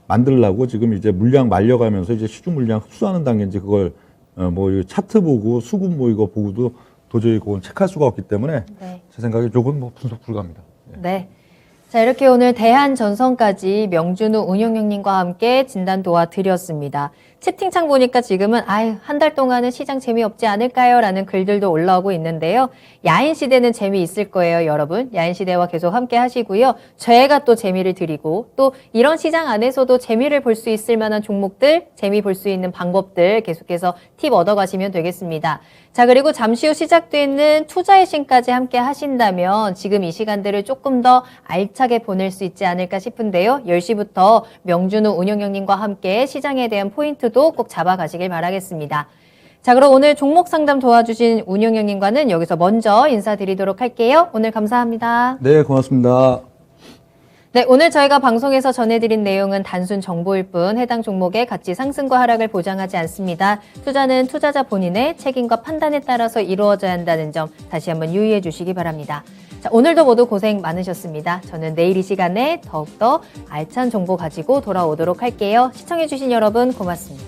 만들려고 지금 이제 물량 말려가면서 이제 시중 물량 흡수하는 단계인지 그걸 뭐 차트 보고 수급 뭐 이거 보고도 도저히 그건 체크할 수가 없기 때문에 네. 제 생각에 조금 뭐 분석 불가합니다. 네. 자, 이렇게 오늘 대한전선까지 명준우 운영형님과 함께 진단 도와드렸습니다. 채팅창 보니까 지금은 한 달 동안은 시장 재미없지 않을까요? 라는 글들도 올라오고 있는데요. 야인시대는 재미있을 거예요, 여러분. 야인시대와 계속 함께 하시고요. 저희가 또 재미를 드리고 또 이런 시장 안에서도 재미를 볼 수 있을 만한 종목들, 재미 볼 수 있는 방법들 계속해서 팁 얻어가시면 되겠습니다. 자, 그리고 잠시 후 시작되는 투자의 신까지 함께 하신다면 지금 이 시간들을 조금 더 알차게 보낼 수 있지 않을까 싶은데요. 10시부터 명준우 운영형님과 함께 시장에 대한 포인트도 꼭 잡아가시길 바라겠습니다. 자, 그럼 오늘 종목 상담 도와주신 운영형님과는 여기서 먼저 인사드리도록 할게요. 오늘 감사합니다. 네, 고맙습니다. 네, 오늘 저희가 방송에서 전해드린 내용은 단순 정보일 뿐 해당 종목의 가치 상승과 하락을 보장하지 않습니다. 투자는 투자자 본인의 책임과 판단에 따라서 이루어져야 한다는 점 다시 한번 유의해 주시기 바랍니다. 자, 오늘도 모두 고생 많으셨습니다. 저는 내일 이 시간에 더욱더 알찬 정보 가지고 돌아오도록 할게요. 시청해 주신 여러분 고맙습니다.